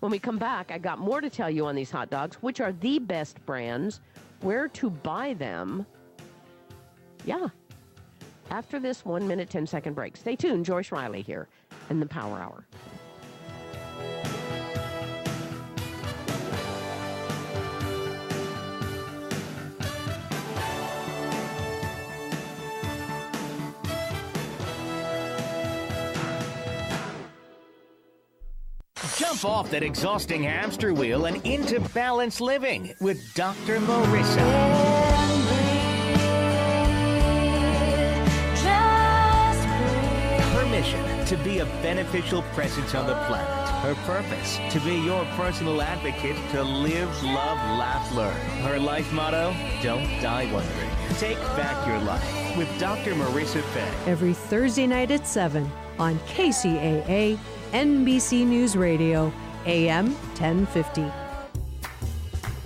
When we come back, I got more to tell you on these hot dogs, which are the best brands, where to buy them. Yeah. After this 1 minute, 10-second break. Stay tuned. Joyce Riley here in the Power Hour. Jump off that exhausting hamster wheel and into balanced living with Dr. Marissa. Her mission, to be a beneficial presence on the planet. Her purpose, to be your personal advocate to live, love, laugh, learn. Her life motto, don't die wondering. Take back your life with Dr. Marissa Fay. Every Thursday night at 7 on Kcaa, NBC News Radio, AM 1050.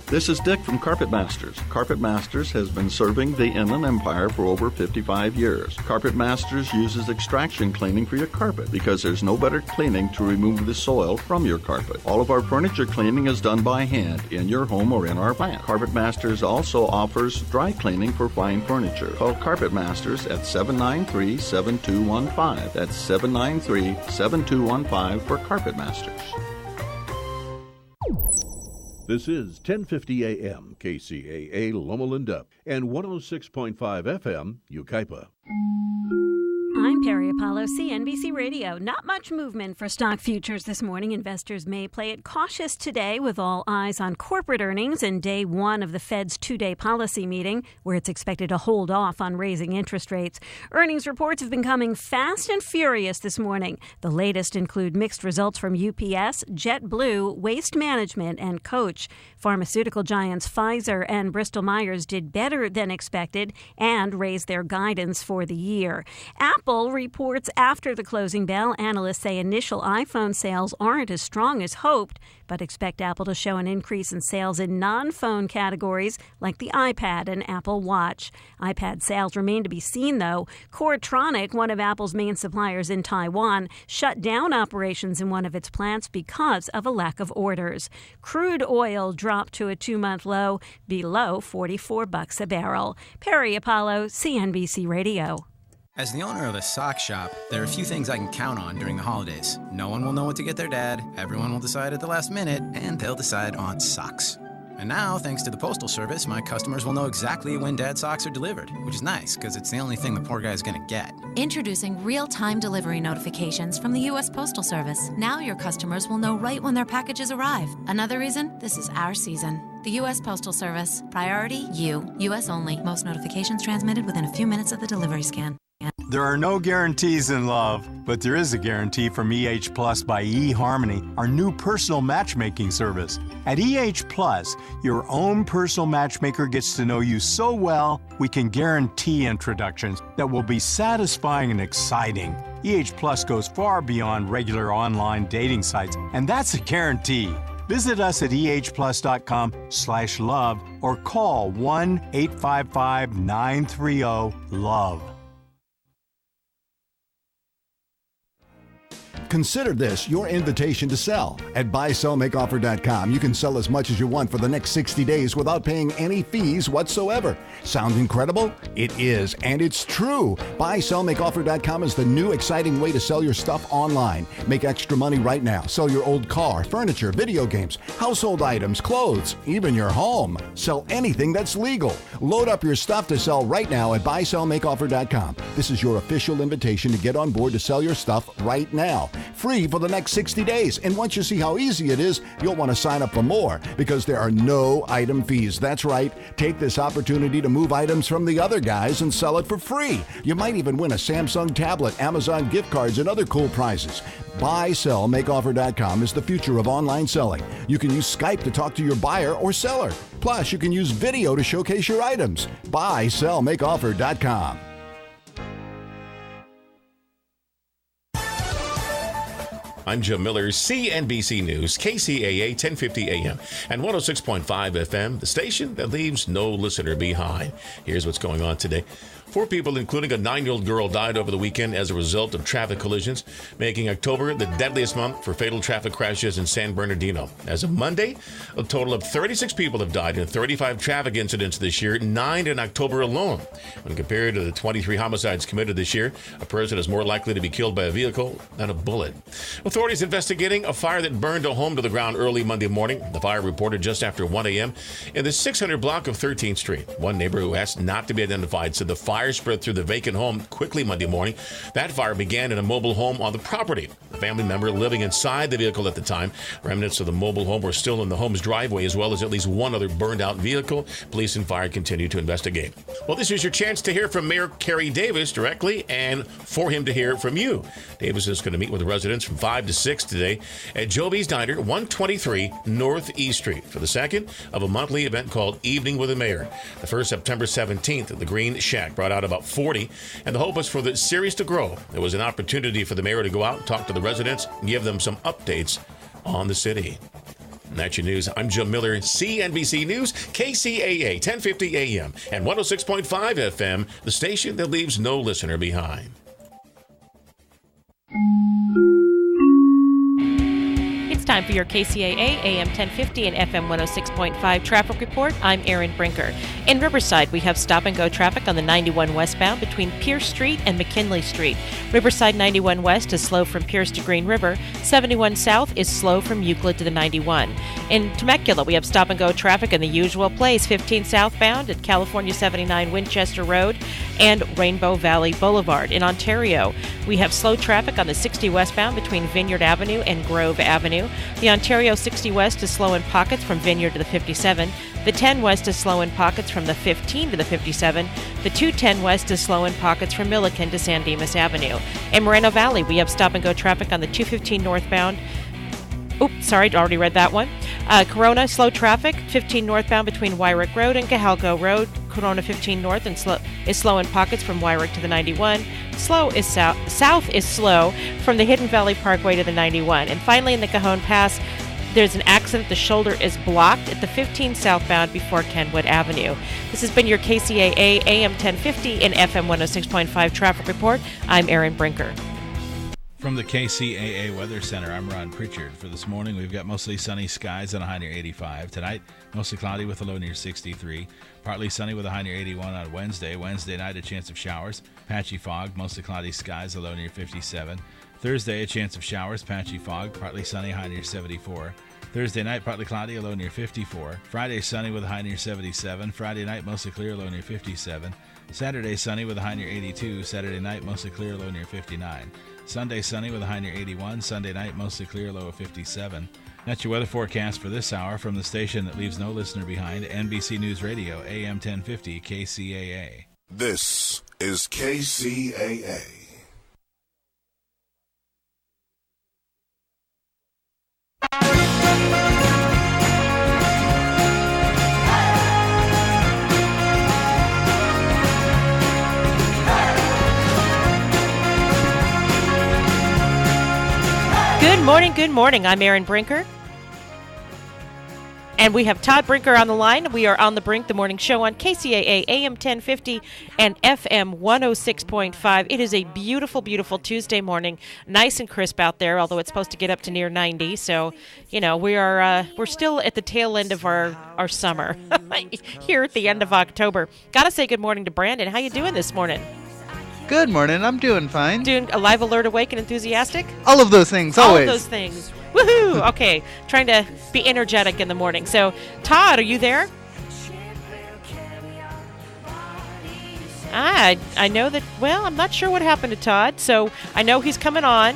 This is Dick from Carpet Masters. Carpet Masters has been serving the Inland Empire for over 55 years. Carpet Masters uses extraction cleaning for your carpet because there's no better cleaning to remove the soil from your carpet. All of our furniture cleaning is done by hand in your home or in our plant. Carpet Masters also offers dry cleaning for fine furniture. Call Carpet Masters at 793-7215. That's 793-7215 for Carpet Masters. This is 1050 AM, KCAA Loma Linda, and 106.5 FM, Yucaipa. I'm Perry Apollo, CNBC Radio. Not much movement for stock futures this morning. Investors may play it cautious today with all eyes on corporate earnings and day one of the Fed's two-day policy meeting, where it's expected to hold off on raising interest rates. Earnings reports have been coming fast and furious this morning. The latest include mixed results from UPS, JetBlue, Waste Management, and Coach. Pharmaceutical giants Pfizer and Bristol-Myers did better than expected and raised their guidance for the year. Apple reports after the closing bell. Analysts say initial iPhone sales aren't as strong as hoped, but expect Apple to show an increase in sales in non-phone categories like the iPad and Apple Watch. iPad sales remain to be seen, though. Coretronic, one of Apple's main suppliers in Taiwan, shut down operations in one of its plants because of a lack of orders. Crude oil dropped to a two-month low, below $44 a barrel. Perry Apollo, CNBC Radio. As the owner of a sock shop, there are a few things I can count on during the holidays. No one will know what to get their dad, everyone will decide at the last minute, and they'll decide on socks. And now, thanks to the Postal Service, my customers will know exactly when Dad's socks are delivered, which is nice, because it's the only thing the poor guy's going to get. Introducing real-time delivery notifications from the U.S. Postal Service. Now your customers will know right when their packages arrive. Another reason? This is our season. The U.S. Postal Service. Priority, you. U.S. only. Most notifications transmitted within a few minutes of the delivery scan. There are no guarantees in love, but there is a guarantee from EH Plus by eHarmony, our new personal matchmaking service. At EH Plus, your own personal matchmaker gets to know you so well, we can guarantee introductions that will be satisfying and exciting. EH Plus goes far beyond regular online dating sites, and that's a guarantee. Visit us at ehplus.com/love or call 1-855-930-LOVE. Consider this your invitation to sell. At buysellmakeoffer.com, you can sell as much as you want for the next 60 days without paying any fees whatsoever. Sound incredible? It is, and it's true. Buysellmakeoffer.com is the new exciting way to sell your stuff online. Make extra money right now. Sell your old car, furniture, video games, household items, clothes, even your home. Sell anything that's legal. Load up your stuff to sell right now at buysellmakeoffer.com. This is your official invitation to get on board to sell your stuff right now. Free for the next 60 days. And once you see how easy it is, you'll want to sign up for more because there are no item fees. That's right. Take this opportunity to move items from the other guys and sell it for free. You might even win a Samsung tablet, Amazon gift cards, and other cool prizes. BuySellMakeOffer.com is the future of online selling. You can use Skype to talk to your buyer or seller. Plus, you can use video to showcase your items. BuySellMakeOffer.com. I'm Jim Miller, CNBC News, KCAA 1050 AM and 106.5 FM, the station that leaves no listener behind. Here's what's going on today. 4 people, including a 9-year-old girl, died over the weekend as a result of traffic collisions, making October the deadliest month for fatal traffic crashes in San Bernardino. As of Monday, a total of 36 people have died in 35 traffic incidents this year, 9 in October alone. When compared to the 23 homicides committed this year, a person is more likely to be killed by a vehicle than a bullet. Authorities investigating a fire that burned a home to the ground early Monday morning. The fire reported just after 1 a.m. in the 600 block of 13th Street. One neighbor who asked not to be identified said the fire spread through the vacant home quickly Monday morning. That fire began in a mobile home on the property. A family member living inside the vehicle at the time. Remnants of the mobile home were still in the home's driveway, as well as at least one other burned out vehicle. Police and fire continue to investigate. Well, this is your chance to hear from Mayor Kerry Davis directly and for him to hear from you. Davis is going to meet with the residents from 5 to 6 today at Joby's Diner, 123 North East Street, for the second of a monthly event called Evening with the Mayor. The first, September 17th, at the Green Shack, brought out about 40, and the hope was for the series to grow. There was an opportunity for the mayor to go out and talk to the residents and give them some updates on the city. And that's your news. I'm Jim Miller, CNBC News, KCAA, 1050 AM and 106.5 FM, the station that leaves no listener behind. It's time for your KCAA AM 1050 and FM 106.5 traffic report. I'm Erin Brinker. In Riverside, we have stop-and-go traffic on the 91 westbound between Pierce Street and McKinley Street. Riverside 91 west is slow from Pierce to Green River. 71 south is slow from Euclid to the 91. In Temecula, we have stop-and-go traffic in the usual place, 15 southbound at California 79 Winchester Road and Rainbow Valley Boulevard. In Ontario, we have slow traffic on the 60 westbound between Vineyard Avenue and Grove Avenue. The Ontario 60 west is slow in pockets from Vineyard to the 57. The 10 west is slow in pockets from the 15 to the 57. The 210 west is slow in pockets from Milliken to San Dimas Avenue. In Moreno Valley, we have stop-and-go traffic on the 215 northbound. Oops, sorry, already read that one. Corona, slow traffic, 15 northbound between Wyrick Road and Cajalco Road. Corona 15 north and is slow in pockets from Wyrick to the 91. Slow is south is slow from the Hidden Valley Parkway to the 91. And finally, in the Cajon Pass, there's an accident. The shoulder is blocked at the 15 southbound before Kenwood Avenue. This has been your KCAA AM 1050 and FM 106.5 traffic report. I'm Erin Brinker. From the KCAA Weather Center, I'm Ron Pritchard. For this morning, we've got mostly sunny skies and a high near 85. Tonight, mostly cloudy with a low near 63. Partly sunny with a high near 81 on Wednesday. Wednesday night, a chance of showers. Patchy fog, mostly cloudy skies, a low near 57. Thursday, a chance of showers, patchy fog, partly sunny, high near 74. Thursday night, partly cloudy, a low near 54. Friday, sunny with a high near 77. Friday night, mostly clear, low near 57. Saturday, sunny with a high near 82. Saturday night, mostly clear, low near 59. Sunday, sunny with a high near 81. Sunday night, mostly clear, low of 57. That's your weather forecast for this hour from the station that leaves no listener behind, NBC News Radio, AM 1050, KCAA. This is KCAA. Good morning. I'm Erin Brinker. And we have Todd Brinker on the line. We are on the Brink, the morning show on KCAA AM 1050 and FM 106.5. It is a beautiful, beautiful Tuesday morning. Nice and crisp out there, although it's supposed to get up to near 90. So, you know, we're still at the tail end of our summer here at the end of October. Got to say good morning to Brandon. How you doing this morning? Good morning. I'm doing fine. Doing alive, alert, awake, and enthusiastic? All of those things, always. All of those things. Woohoo! Okay, trying to be energetic in the morning. So, Todd, are you there? I know that, well, I'm not sure what happened to Todd, so I know he's coming on.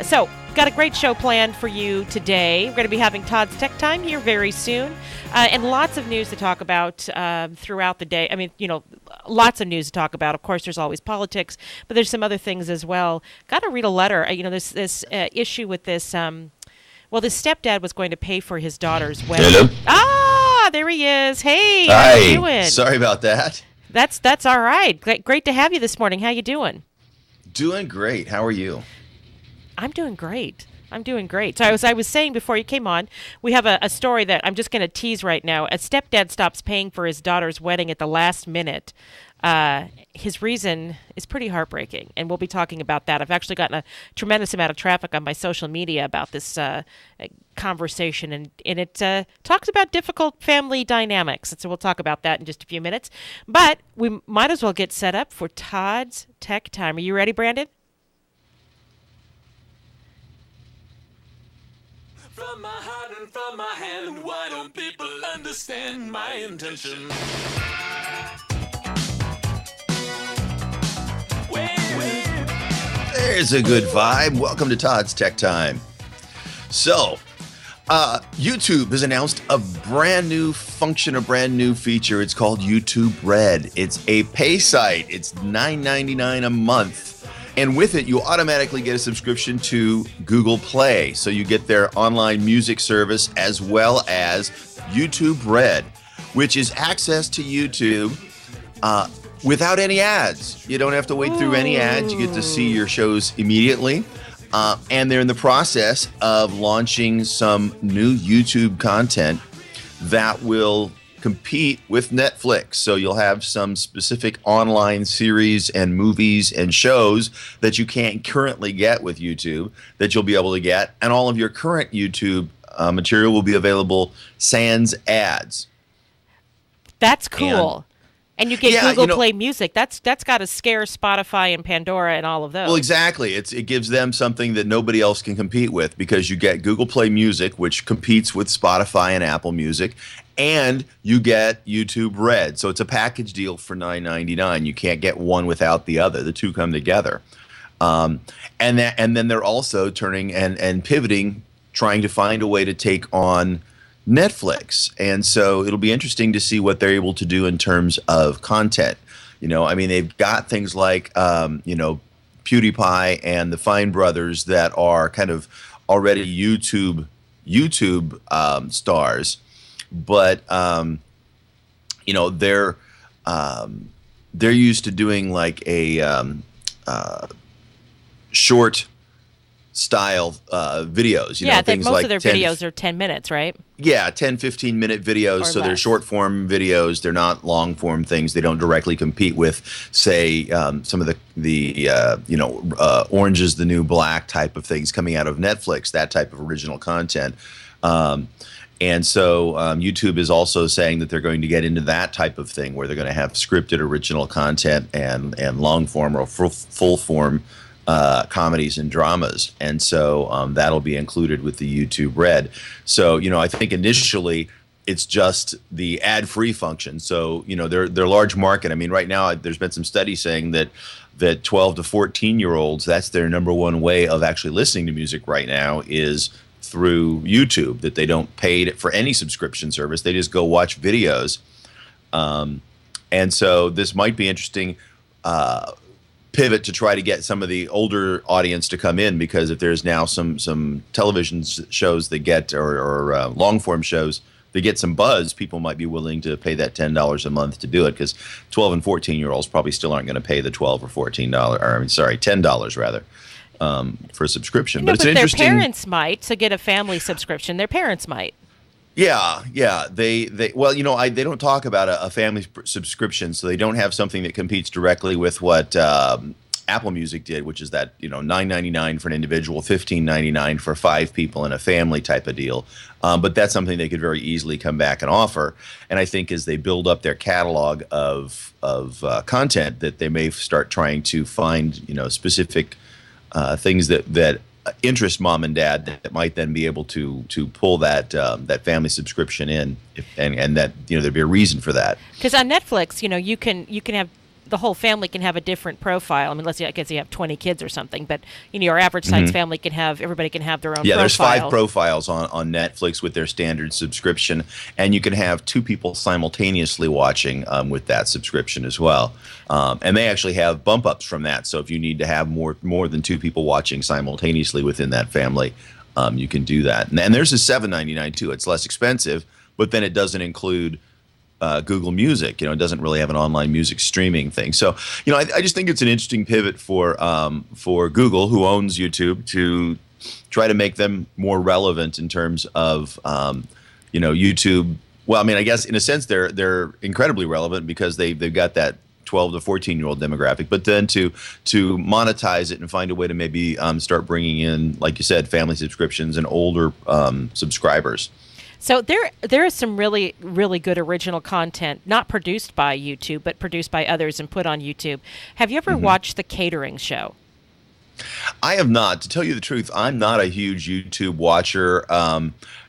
So, got a great show planned for you today. We're going to be having Todd's Tech Time here very soon, and lots of news to talk about throughout the day. I mean, you know, lots of news to talk about. Of course, there's always politics, but there's some other things as well. Got to read a letter. You know, there's this issue with this. This stepdad was going to pay for his daughter's wedding. Hello? Ah, there he is. Hey, Hi. how you doing? Sorry about that. That's all right. Great to have you this morning. How you doing? Doing great. How are you? I'm doing great. So I was saying before you came on, we have a story that I'm just going to tease right now. A stepdad stops paying for his daughter's wedding at the last minute. his reason is pretty heartbreaking, and we'll be talking about that. I've actually gotten a tremendous amount of traffic on my social media about this conversation, and it talks about difficult family dynamics. And so we'll talk about that in just a few minutes. But we might as well get set up for Todd's Tech Time. Are you ready, Brandon? From my heart and from my hand, why don't people understand my intention? There's a good vibe. Welcome to Todd's Tech Time. So, YouTube has announced a brand new function, a brand new feature. It's called YouTube Red. It's a pay site. It's $9.99 a month. And with it, you automatically get a subscription to Google Play. So you get their online music service as well as YouTube Red, which is access to YouTube without any ads. You don't have to wait through any ads. You get to see your shows immediately. And they're in the process of launching some new YouTube content that will compete with Netflix. So you'll have some specific online series and movies and shows that you can't currently get with YouTube that you'll be able to get. And all of your current YouTube material will be available sans ads. That's cool. And you get Google Play Music. That's got to scare Spotify and Pandora and all of those. Well, exactly. It gives them something that nobody else can compete with, because you get Google Play Music, which competes with Spotify and Apple Music, and you get YouTube Red. So it's a package deal for $9.99. You can't get one without the other. The two come together. And then they're also turning and pivoting, trying to find a way to take on Netflix. And so it'll be interesting to see what they're able to do in terms of content. I mean, they've got things like, PewDiePie and the Fine Brothers that are kind of already YouTube stars, but they're used to doing like a short style videos. Things most like of their videos are 10 minutes, right? Yeah, 10, 15-minute videos. Or so less. They're short-form videos. They're not long-form things. They don't directly compete with, say, some of the Orange is the New Black type of things coming out of Netflix, that type of original content. And so YouTube is also saying that they're going to get into that type of thing, where they're going to have scripted original content and long-form or full-form comedies and dramas. And so that'll be included with the YouTube Red. So, I think initially it's just the ad-free function. So, they're large market. I mean, right now there's been some studies saying that 12 to 14-year-olds, that's their number one way of actually listening to music right now is through YouTube, that they don't pay for any subscription service. They just go watch videos. And so this might be interesting pivot to try to get some of the older audience to come in, because if there's now some television shows that get or long form shows that get some buzz, people might be willing to pay that $10 a month to do it, because 12 and 14-year-olds probably still aren't going to pay the $12 or $10 rather for a subscription. But it's interesting. Their parents might, to get a family subscription. Their parents might. Yeah. They don't talk about a family subscription, so they don't have something that competes directly with what Apple Music did, which is that $9.99 for an individual, $15.99 for 5 people in a family type of deal. But that's something they could very easily come back and offer. And I think as they build up their catalog of content, that they may start trying to find specific things that interest mom and dad that might then be able to pull that family subscription in, and that there'd be a reason for that. Because on Netflix, you can have the whole family can have a different profile. I mean, I guess you have 20 kids or something, but your average size family everybody can have their own. Yeah, profile. There's 5 profiles on Netflix with their standard subscription, and you can have 2 people simultaneously watching with that subscription as well. And they actually have bump ups from that. So if you need to have more than 2 people watching simultaneously within that family, you can do that. And there's a $7.99 too. It's less expensive, but then it doesn't include Google Music. It doesn't really have an online music streaming thing. So, I just think it's an interesting pivot for Google, who owns YouTube, to try to make them more relevant in terms of, YouTube. Well, I mean, I guess in a sense they're incredibly relevant, because they've got that 12 to 14-year-old demographic, but then to monetize it and find a way to maybe start bringing in, like you said, family subscriptions and older subscribers. So there is some really, really good original content, not produced by YouTube, but produced by others and put on YouTube. Have you ever watched The Catering Show? I have not. To tell you the truth, I'm not a huge YouTube watcher.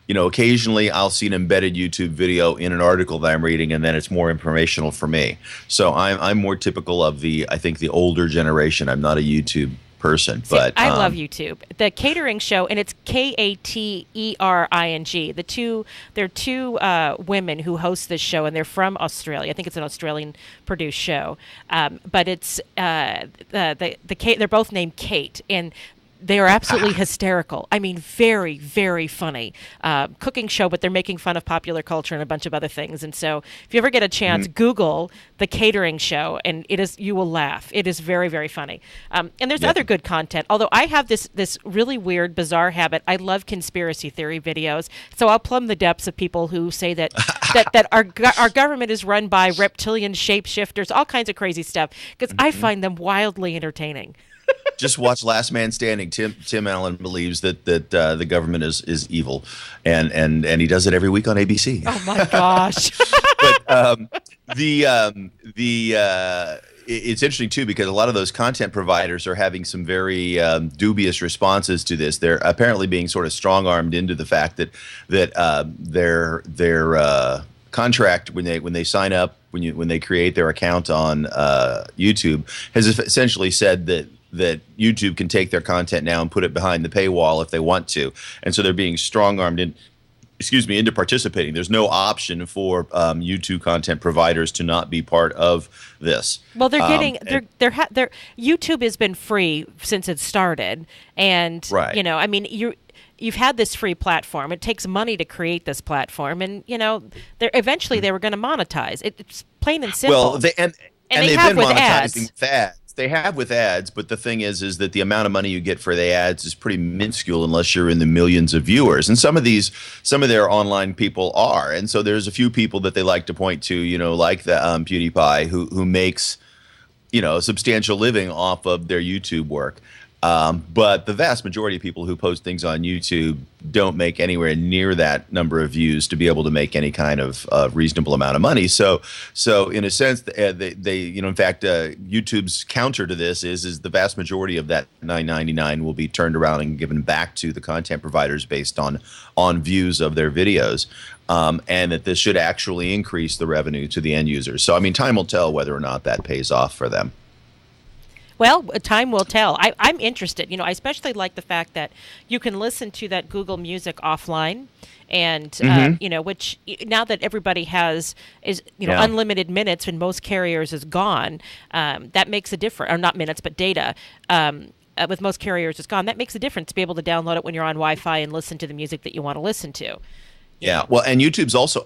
Occasionally I'll see an embedded YouTube video in an article that I'm reading, and then it's more informational for me. So I'm more typical of the older generation. I'm not a YouTube person. But I love YouTube. The Catering Show, and it's Katering. They're two women who host this show, and they're from Australia. I think it's an Australian produced show. But it's they're both named Kate, and they are absolutely hysterical. I mean, very, very funny cooking show, but they're making fun of popular culture and a bunch of other things. And so if you ever get a chance, Google The Catering Show, and you will laugh. It is very, very funny. And there's other good content, although I have this really weird, bizarre habit. I love conspiracy theory videos, so I'll plumb the depths of people who say that our government is run by reptilian shapeshifters, all kinds of crazy stuff, because I find them wildly entertaining. Just watch Last Man Standing. Tim Allen believes that the government is evil, and he does it every week on ABC. Oh my gosh! But it's interesting too, because a lot of those content providers are having some very dubious responses to this. They're apparently being sort of strong-armed into the fact that their contract when they sign up, when they create their account on YouTube, has essentially said that YouTube can take their content now and put it behind the paywall if they want to, and so they're being strong-armed into participating. There's no option for YouTube content providers to not be part of this. Well, they're getting YouTube has been free since it started, and I mean you've had this free platform. It takes money to create this platform, and eventually they were going to monetize. It's plain and simple. Well, they've been monetizing with ads. They have with ads, but the thing is that the amount of money you get for the ads is pretty minuscule unless you're in the millions of viewers. And some of their online people are. And so there's a few people that they like to point to, like the PewDiePie, who makes, a substantial living off of their YouTube work. But the vast majority of people who post things on YouTube don't make anywhere near that number of views to be able to make any kind of reasonable amount of money. So in a sense, YouTube's counter to this is the vast majority of that $9.99 will be turned around and given back to the content providers based on views of their videos. And that this should actually increase the revenue to the end users. So, I mean, time will tell whether or not that pays off for them. Well, time will tell. I'm interested. I especially like the fact that you can listen to that Google Music offline, and which now that everybody is unlimited minutes, and most carriers is gone, that makes a difference. Or not minutes, but data. With most carriers is gone. That makes a difference to be able to download it when you're on Wi-Fi and listen to the music that you want to listen to. Yeah, well, and YouTube's also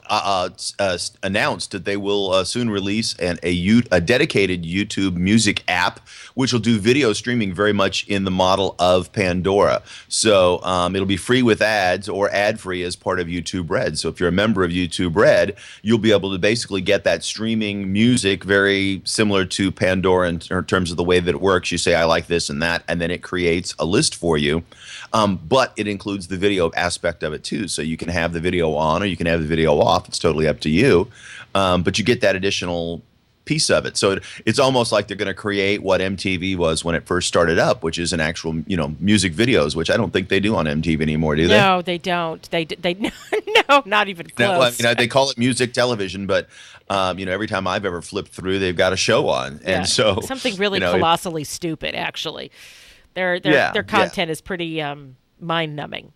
announced that they will soon release a dedicated YouTube music app, which will do video streaming very much in the model of Pandora. So it'll be free with ads or ad-free as part of YouTube Red. So if you're a member of YouTube Red, you'll be able to basically get that streaming music very similar to Pandora in terms of the way that it works. You say, I like this and that, and then it creates a list for you. But it includes the video aspect of it too. So you can have the video on or you can have the video off. It's totally up to you. But you get that additional piece of it. So it's almost like they're going to create what MTV was when it first started up, which is an actual, music videos, which I don't think they do on MTV anymore, do they? No, they don't. They no, not even close. They call it music television, but every time I've ever flipped through, they've got a show on. And so something really colossally stupid, actually. Their content is pretty mind-numbing.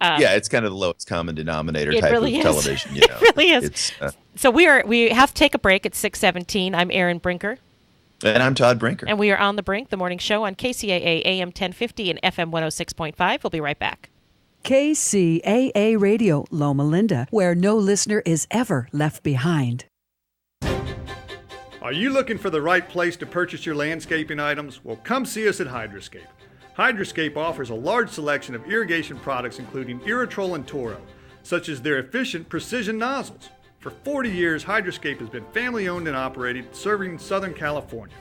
It's kind of the lowest common denominator type of television. It really is. So we have to take a break at 6:17. I'm Erin Brinker. And I'm Todd Brinker. And we are on The Brink, the morning show on KCAA AM 1050 and FM 106.5. We'll be right back. KCAA Radio, Loma Linda, where no listener is ever left behind. Are you looking for the right place to purchase your landscaping items? Well, come see us at Hydroscape. Hydroscape offers a large selection of irrigation products including Irritrol and Toro, such as their efficient precision nozzles. For 40 years, Hydroscape has been family owned and operated, serving Southern California.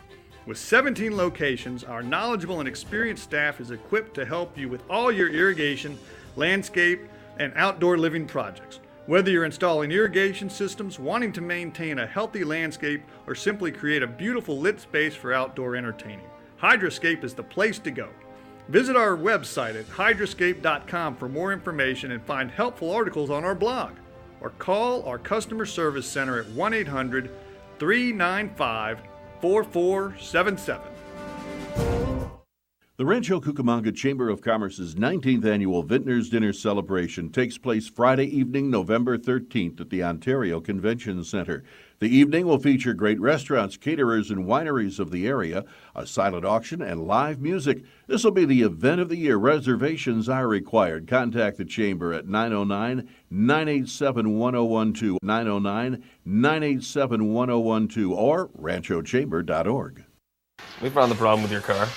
With 17 locations, our knowledgeable and experienced staff is equipped to help you with all your irrigation, landscape, and outdoor living projects. Whether you're installing irrigation systems, wanting to maintain a healthy landscape, or simply create a beautiful lit space for outdoor entertaining, Hydroscape is the place to go. Visit our website at hydroscape.com for more information and find helpful articles on our blog. Or call our customer service center at 1-800-395-4477. The Rancho Cucamonga Chamber of Commerce's 19th annual Vintners Dinner Celebration takes place Friday evening, November 13th at the Ontario Convention Center. The evening will feature great restaurants, caterers, and wineries of the area, a silent auction, and live music. This will be the event of the year. Reservations are required. Contact the Chamber at 909-987-1012, 909-987-1012, or ranchochamber.org. We found the problem with your car.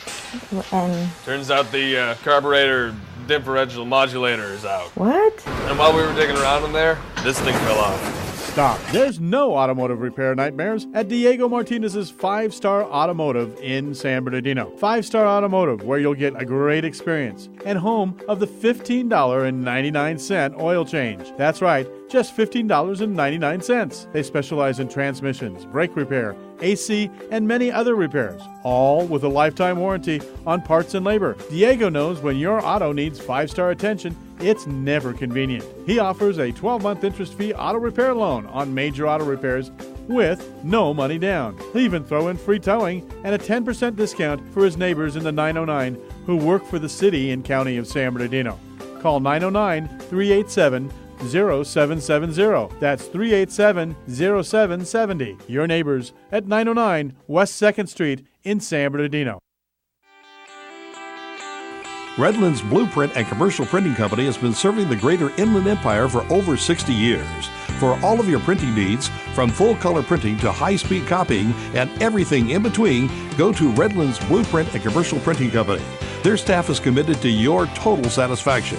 Turns out the carburetor differential modulator is out. What? And while we were digging around in there, this thing fell off. Stop. There's no automotive repair nightmares at Diego Martinez's 5-Star Automotive in San Bernardino. 5-Star Automotive, where you'll get a great experience, and home of the $15.99 oil change. That's right, just $15.99. They specialize in transmissions, brake repair, AC, and many other repairs, all with a lifetime warranty on parts and labor. Diego knows when your auto needs 5-star attention, it's never convenient. He offers a 12-month interest-free auto repair loan on major auto repairs with no money down. He'll even throw in free towing and a 10% discount for his neighbors in the 909 who work for the city and county of San Bernardino. Call 909-387-0770. That's 387-0770. Your neighbors at 909 West 2nd Street in San Bernardino. Redlands Blueprint and Commercial Printing Company has been serving the greater Inland Empire for over 60 years. For all of your printing needs, from full-color printing to high-speed copying and everything in between, go to Redlands Blueprint and Commercial Printing Company. Their staff is committed to your total satisfaction.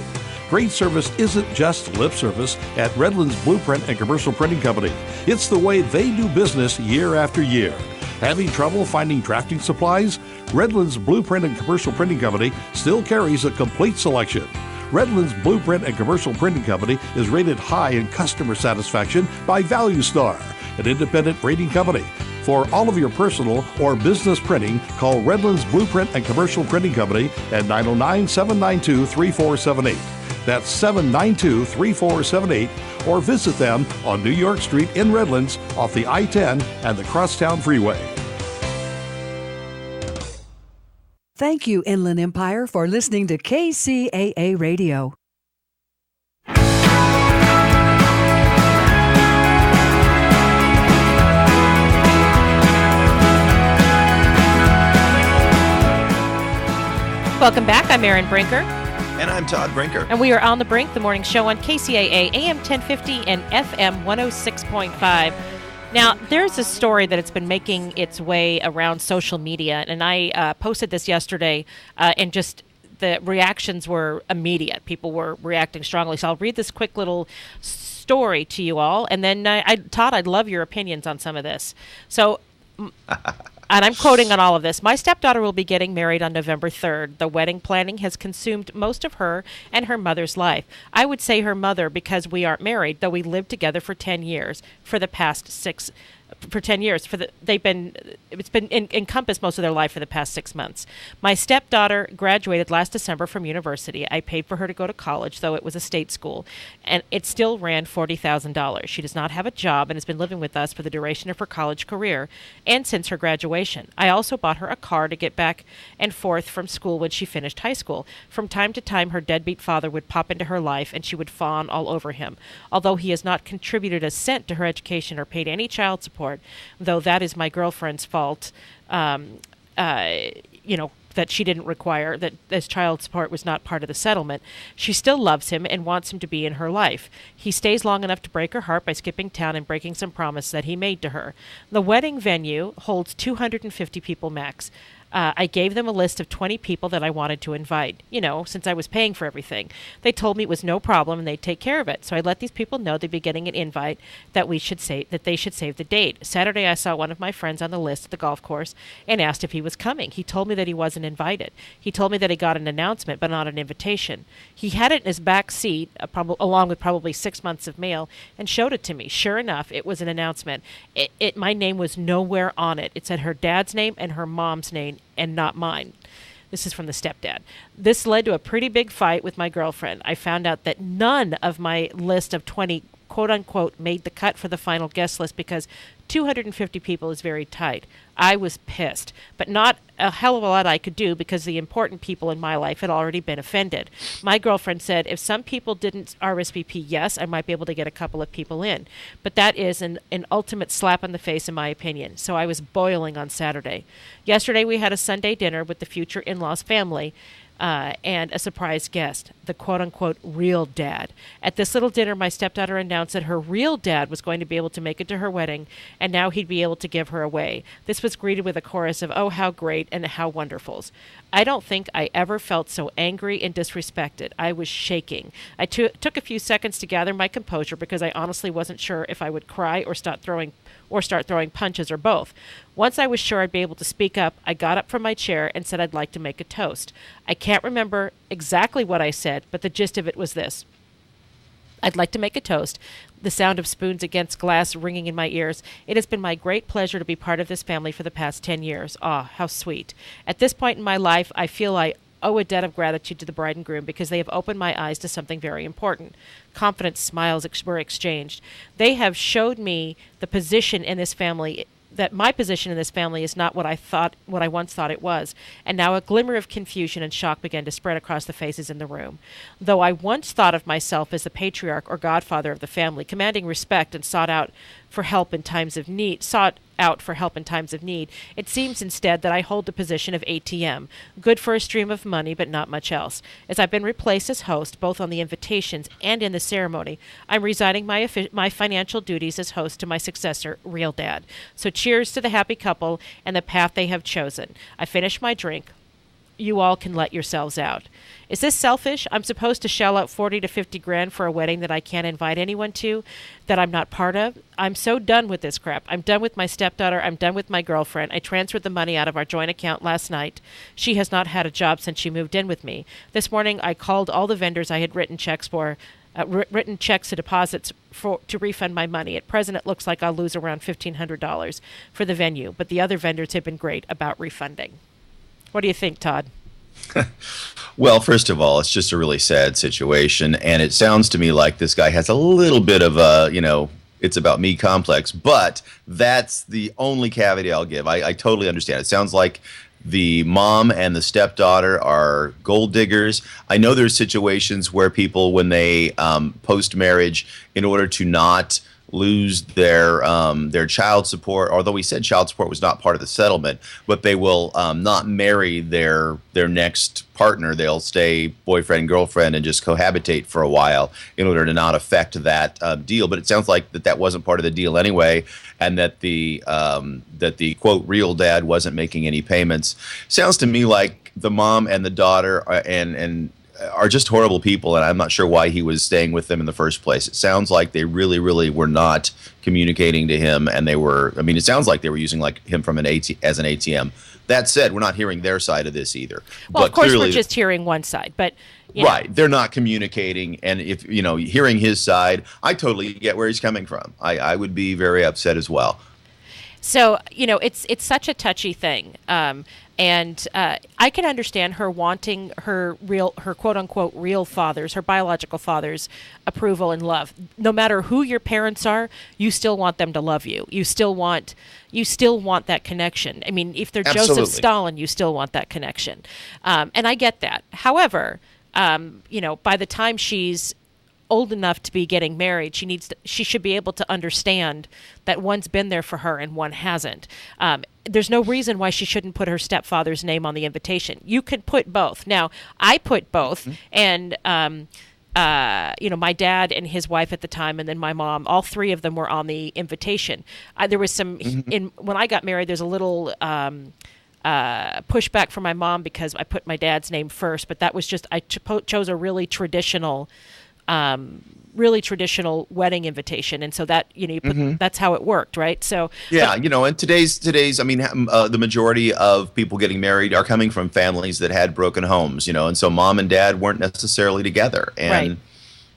Great service isn't just lip service at Redlands Blueprint and Commercial Printing Company. It's the way they do business year after year. Having trouble finding drafting supplies? Redlands Blueprint and Commercial Printing Company still carries a complete selection. Redlands Blueprint and Commercial Printing Company is rated high in customer satisfaction by Value Star, an independent rating company. For all of your personal or business printing, call Redlands Blueprint and Commercial Printing Company at 909-792-3478. That's 792-3478, or visit them on New York Street in Redlands off the I-10 and the Crosstown Freeway. Thank you, Inland Empire, for listening to KCAA Radio. Welcome back. I'm Erin Brinker. And I'm Todd Brinker. And we are on the Brink, the morning show on KCAA, AM 1050 and FM 106.5. Now, there's a story that it's been making its way around social media, and I posted this yesterday, and just the reactions were immediate. People were reacting strongly. So I'll read this quick little story to you all, and then, Todd, I'd love your opinions on some of this. So... And I'm quoting on all of this. My stepdaughter will be getting married on November 3rd. The wedding planning has consumed most of her and her mother's life. I would say her mother because we aren't married, though we lived together for 10 years. For the past 6 for 10 years. It's been encompassed most of their life for the past 6 months. My stepdaughter graduated last December from university. I paid for her to go to college, though it was a state school, and it still ran $40,000. She does not have a job and has been living with us for the duration of her college career and since her graduation. I also bought her a car to get back and forth from school when she finished high school. From time to time, her deadbeat father would pop into her life, and she would fawn all over him. Although he has not contributed a cent to her education or paid any child support, though that is my girlfriend's fault, that she didn't require, that as child support was not part of the settlement, she still loves him and wants him to be in her life. He stays long enough to break her heart by skipping town and breaking some promise that he made to her. The wedding venue holds 250 people max. I gave them a list of 20 people that I wanted to invite, since I was paying for everything. They told me it was no problem and they'd take care of it. So I let these people know they'd be getting an invite, that they should save the date. Saturday, I saw one of my friends on the list at the golf course and asked if he was coming. He told me that he wasn't invited. He told me that he got an announcement, but not an invitation. He had it in his back seat, along with probably 6 months of mail, and showed it to me. Sure enough, it was an announcement. My name was nowhere on it. It said her dad's name and her mom's name, and not mine. This is from the stepdad. This led to a pretty big fight with my girlfriend. I found out that none of my list of 20 quote-unquote made the cut for the final guest list because 250 people is very tight. I was pissed, but not a hell of a lot I could do because the important people in my life had already been offended. My girlfriend said if some people didn't RSVP, yes, I might be able to get a couple of people in. But that is an ultimate slap on the face, in my opinion. So I was boiling on Saturday. Yesterday we had a Sunday dinner with the future in-laws family, and a surprise guest, the quote-unquote real dad. At this little dinner, my stepdaughter announced that her real dad was going to be able to make it to her wedding, and now he'd be able to give her away. This was greeted with a chorus of, "Oh, how great and how wonderfuls." I don't think I ever felt so angry and disrespected. I was shaking. I took a few seconds to gather my composure because I honestly wasn't sure if I would cry or start throwing punches or both. Once I was sure I'd be able to speak up, I got up from my chair and said I'd like to make a toast. I can't remember exactly what I said, but the gist of it was this. I'd like to make a toast. The sound of spoons against glass ringing in my ears. It has been my great pleasure to be part of this family for the past 10 years. Ah, how sweet. At this point in my life, I feel I owe a debt of gratitude to the bride and groom because they have opened my eyes to something very important. Confident smiles were exchanged. They have showed me the position in this family, that my position in this family is not what I once thought it was, and now a glimmer of confusion and shock began to spread across the faces in the room. Though I once thought of myself as the patriarch or godfather of the family, commanding respect and sought out for help in times of need, it seems instead that I hold the position of ATM, good for a stream of money but not much else. As I've been replaced as host, both on the invitations and in the ceremony, I'm resigning my financial duties as host to my successor, real dad. So cheers to the happy couple and the path they have chosen. I finish my drink. You all can let yourselves out. Is this selfish? I'm supposed to shell out 40 to 50 grand for a wedding that I can't invite anyone to, that I'm not part of? I'm so done with this crap. I'm done with my stepdaughter. I'm done with my girlfriend. I transferred the money out of our joint account last night. She has not had a job since she moved in with me. This morning I called all the vendors I had written checks to deposits to refund my money. At present, it looks like I'll lose around $1,500 for the venue, but the other vendors have been great about refunding. What do you think, Todd? Well, first of all, it's just a really sad situation, and it sounds to me like this guy has a little bit of a, it's about me complex, but that's the only caveat I'll give. I totally understand. It sounds like the mom and the stepdaughter are gold diggers. I know there's situations where people, when they post-marriage, in order to not lose their child support, although we said child support was not part of the settlement, but they will not marry their next partner. They'll stay boyfriend and girlfriend and just cohabitate for a while in order to not affect that deal. But it sounds like that wasn't part of the deal anyway, and that the quote real dad wasn't making any payments. Sounds to me like the mom and the daughter are just horrible people, and I'm not sure why he was staying with them in the first place. It sounds like they really, really were not communicating to him, and it sounds like they were using him from as an ATM. That said, we're not hearing their side of this either. Well, but of course, clearly, we're just hearing one side, but right, they're not communicating, and if hearing his side, I totally get where he's coming from. I would be very upset as well. So it's such a touchy thing. And I can understand her wanting her quote unquote real father's, her biological father's approval and love. No matter who your parents are, you still want them to love you. You still want that connection. I mean, if they're Absolutely. Joseph Stalin, you still want that connection. And I get that. However, by the time she's old enough to be getting married, she should be able to understand that one's been there for her and one hasn't. There's no reason why she shouldn't put her stepfather's name on the invitation. You could put both. Now, I put both, and my dad and his wife at the time, and then my mom, all three of them were on the invitation. There was some when I got married. There's a little pushback from my mom because I put my dad's name first, but that was just I chose a really traditional wedding invitation, and so that you put, that's how it worked, right? So yeah, and today's I mean, the majority of people getting married are coming from families that had broken homes, and so mom and dad weren't necessarily together, and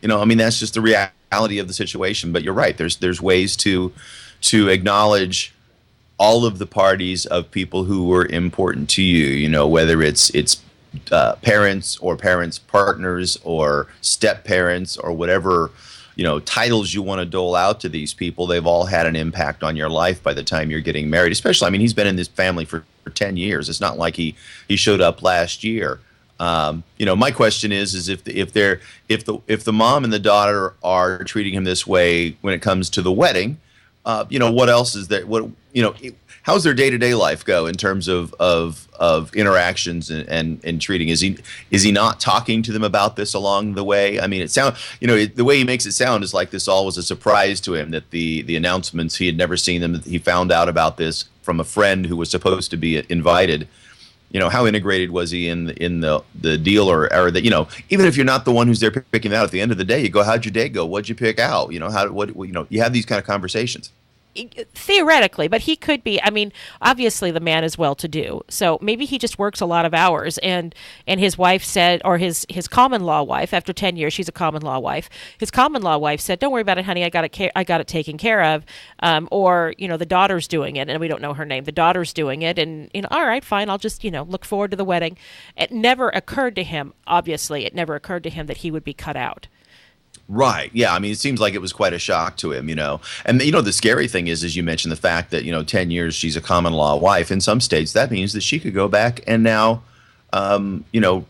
I mean, that's just the reality of the situation. But you're right, there's ways to acknowledge all of the parties of people who were important to you, whether it's parents or parents' partners or step-parents or whatever, titles you want to dole out to these people. They've all had an impact on your life by the time you're getting married. Especially, I mean, he's been in this family for 10 years. It's not like he showed up last year. My question is if the mom and the daughter are treating him this way when it comes to the wedding, what else is there? How's their day-to-day life go in terms of interactions and treating? Is he not talking to them about this along the way? I mean, it sounds, the way he makes it sound is like this all was a surprise to him, that the announcements, he had never seen them. He found out about this from a friend who was supposed to be invited. How integrated was he in the deal, or that, even if you're not the one who's there picking it out, at the end of the day, you go, how'd your day go? What'd you pick out? You have these kind of conversations. Theoretically, but he could be. I mean, obviously the man is well-to-do, so maybe he just works a lot of hours. And his wife said, or his common law wife, after 10 years, she's a common law wife. His common law wife said, "Don't worry about it, honey. I got it taken care of." Or the daughter's doing it, and we don't know her name. The daughter's doing it, and all right, fine. I'll just look forward to the wedding. It never occurred to him. Obviously, it never occurred to him that he would be cut out. Right. Yeah. I mean, it seems like it was quite a shock to him, And, the scary thing is, as you mentioned, the fact that, 10 years she's a common law wife. In some states, that means that she could go back and now,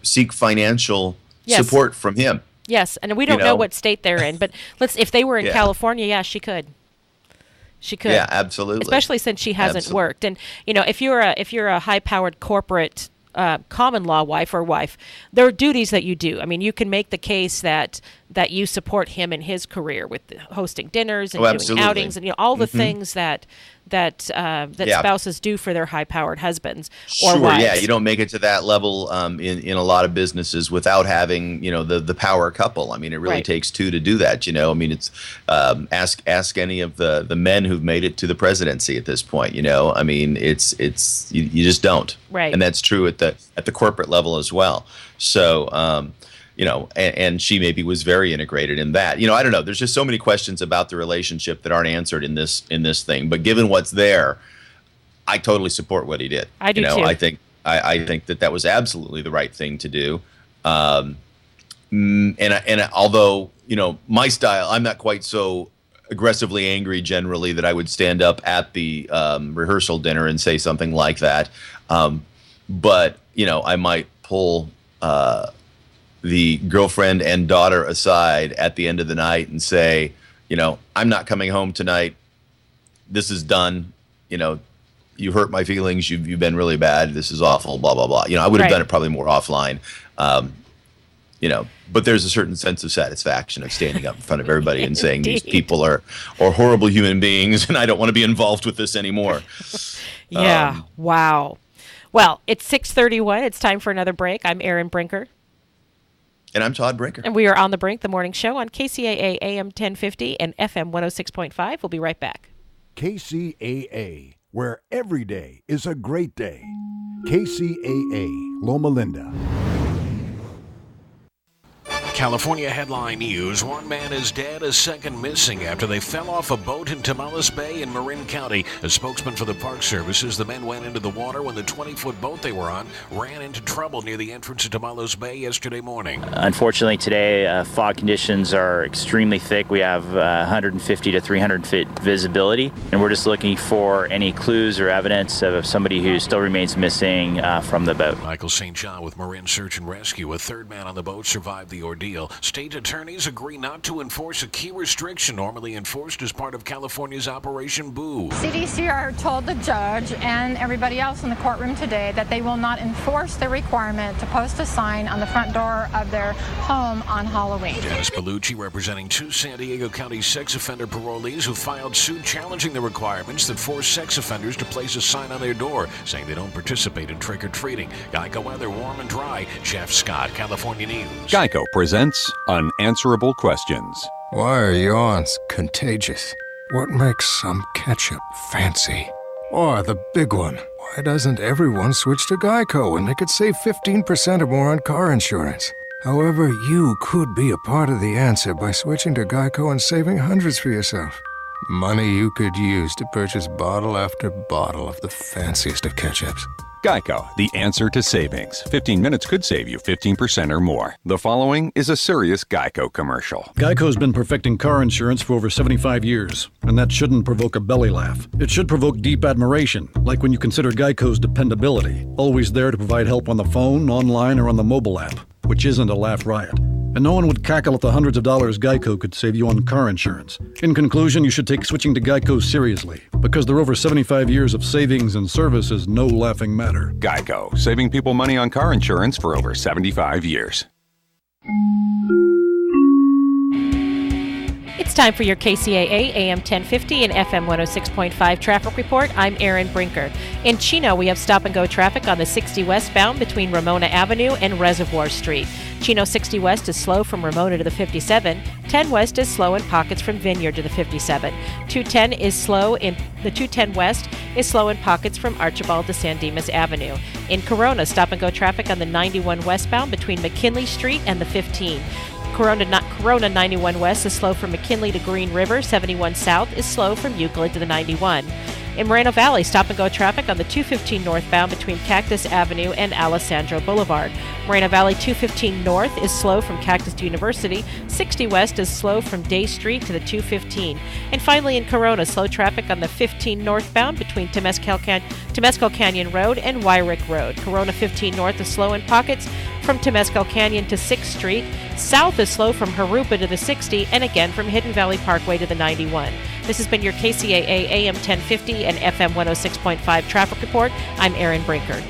seek financial support from him. Yes. And we don't know what state they're in. But if they were in California, yeah, she could. She could. Yeah, absolutely. Especially since she hasn't worked. And, if you're a high-powered corporate common law wife, there are duties that you do. I mean, you can make the case that you support him in his career with hosting dinners and doing outings and all the things that spouses do for their high-powered husbands or wives. Yeah, you don't make it to that level in a lot of businesses without having the power couple. I mean, it really takes two to do that. I mean, it's ask any of the men who've made it to the presidency at this point. I mean, it's you just don't. Right. And that's true at the corporate level as well. So. And she maybe was very integrated in that. I don't know. There's just so many questions about the relationship that aren't answered in this thing. But given what's there, I totally support what he did. I do too. I think that was absolutely the right thing to do. And although my style, I'm not quite so aggressively angry generally that I would stand up at the rehearsal dinner and say something like that. But I might pull. The girlfriend and daughter aside at the end of the night and say, I'm not coming home tonight. This is done. You hurt my feelings. You've been really bad. This is awful. Blah, blah, blah. I would have done it probably more offline. But there's a certain sense of satisfaction of standing up in front of everybody and saying these people are horrible human beings and I don't want to be involved with this anymore. Yeah. Wow. Well, it's 6:31. It's time for another break. I'm Erin Brinker. And I'm Todd Brinker. And we are on The Brink, the morning show on Kcaa AM 1050 and FM 106.5. We'll be right back. Kcaa, where every day is a great day. Kcaa, Loma Linda. California headline news. One man is dead, a second missing after they fell off a boat in Tamales Bay in Marin County. A spokesman for the Park Service says the men went into the water when the 20-foot boat they were on ran into trouble near the entrance to Tamales Bay yesterday morning. Unfortunately, today, fog conditions are extremely thick. We have 150 to 300 feet visibility, and we're just looking for any clues or evidence of somebody who still remains missing from the boat. Michael St. John with Marin Search and Rescue. A third man on the boat survived the ordeal. deal. State attorneys agree not to enforce a key restriction normally enforced as part of California's Operation Boo. CDCR told the judge and everybody else in the courtroom today that they will not enforce the requirement to post a sign on the front door of their home on Halloween. Dennis Bellucci, representing 2 San Diego County sex offender parolees who filed suit challenging the requirements that force sex offenders to place a sign on their door saying they don't participate in trick-or-treating. Geico weather, warm and dry. Jeff Scott, California News. Geico presents Unanswerable Questions. Why are yawns contagious? What makes some ketchup fancy? Or the big one, why doesn't everyone switch to Geico and they could save 15% or more on car insurance? However, you could be a part of the answer by switching to Geico and saving hundreds for yourself. Money you could use to purchase bottle after bottle of the fanciest of ketchups. Geico, the answer to savings. 15 minutes could save you 15% or more. The following is a serious Geico commercial. Geico's been perfecting car insurance for over 75 years, and that shouldn't provoke a belly laugh. It should provoke deep admiration, like when you consider Geico's dependability, always there to provide help on the phone, online, or on the mobile app, which isn't a laugh riot. And no one would cackle at the hundreds of dollars Geico could save you on car insurance. In conclusion, you should take switching to Geico seriously, because their over 75 years of savings and service is no laughing matter. Geico, saving people money on car insurance for over 75 years. It's time for your KCAA AM 1050 and FM 106.5 traffic report. I'm Erin Brinker. In Chino, we have stop-and-go traffic on the 60 westbound between Ramona Avenue and Reservoir Street. Chino 60 West is slow from Ramona to the 57. 10 West is slow in pockets from Vineyard to the 57. 210 is slow in the 210 West is slow in pockets from Archibald to San Dimas Avenue. In Corona, stop-and-go traffic on the 91 westbound between McKinley Street and the 15. Corona 91 West is slow from McKinley to Green River. 71 South is slow from Euclid to the 91. In Moreno Valley, stop-and-go traffic on the 215 northbound between Cactus Avenue and Alessandro Boulevard. Moreno Valley 215 north is slow from Cactus to University. 60 west is slow from Day Street to the 215. And finally in Corona, slow traffic on the 15 northbound between Temescal Canyon Road and Wyrick Road. Corona 15 north is slow in pockets from Temescal Canyon to 6th Street. South is slow from Harupa to the 60, and again from Hidden Valley Parkway to the 91. This has been your KCAA AM 1050 and FM 106.5 traffic report. I'm Erin Brinker.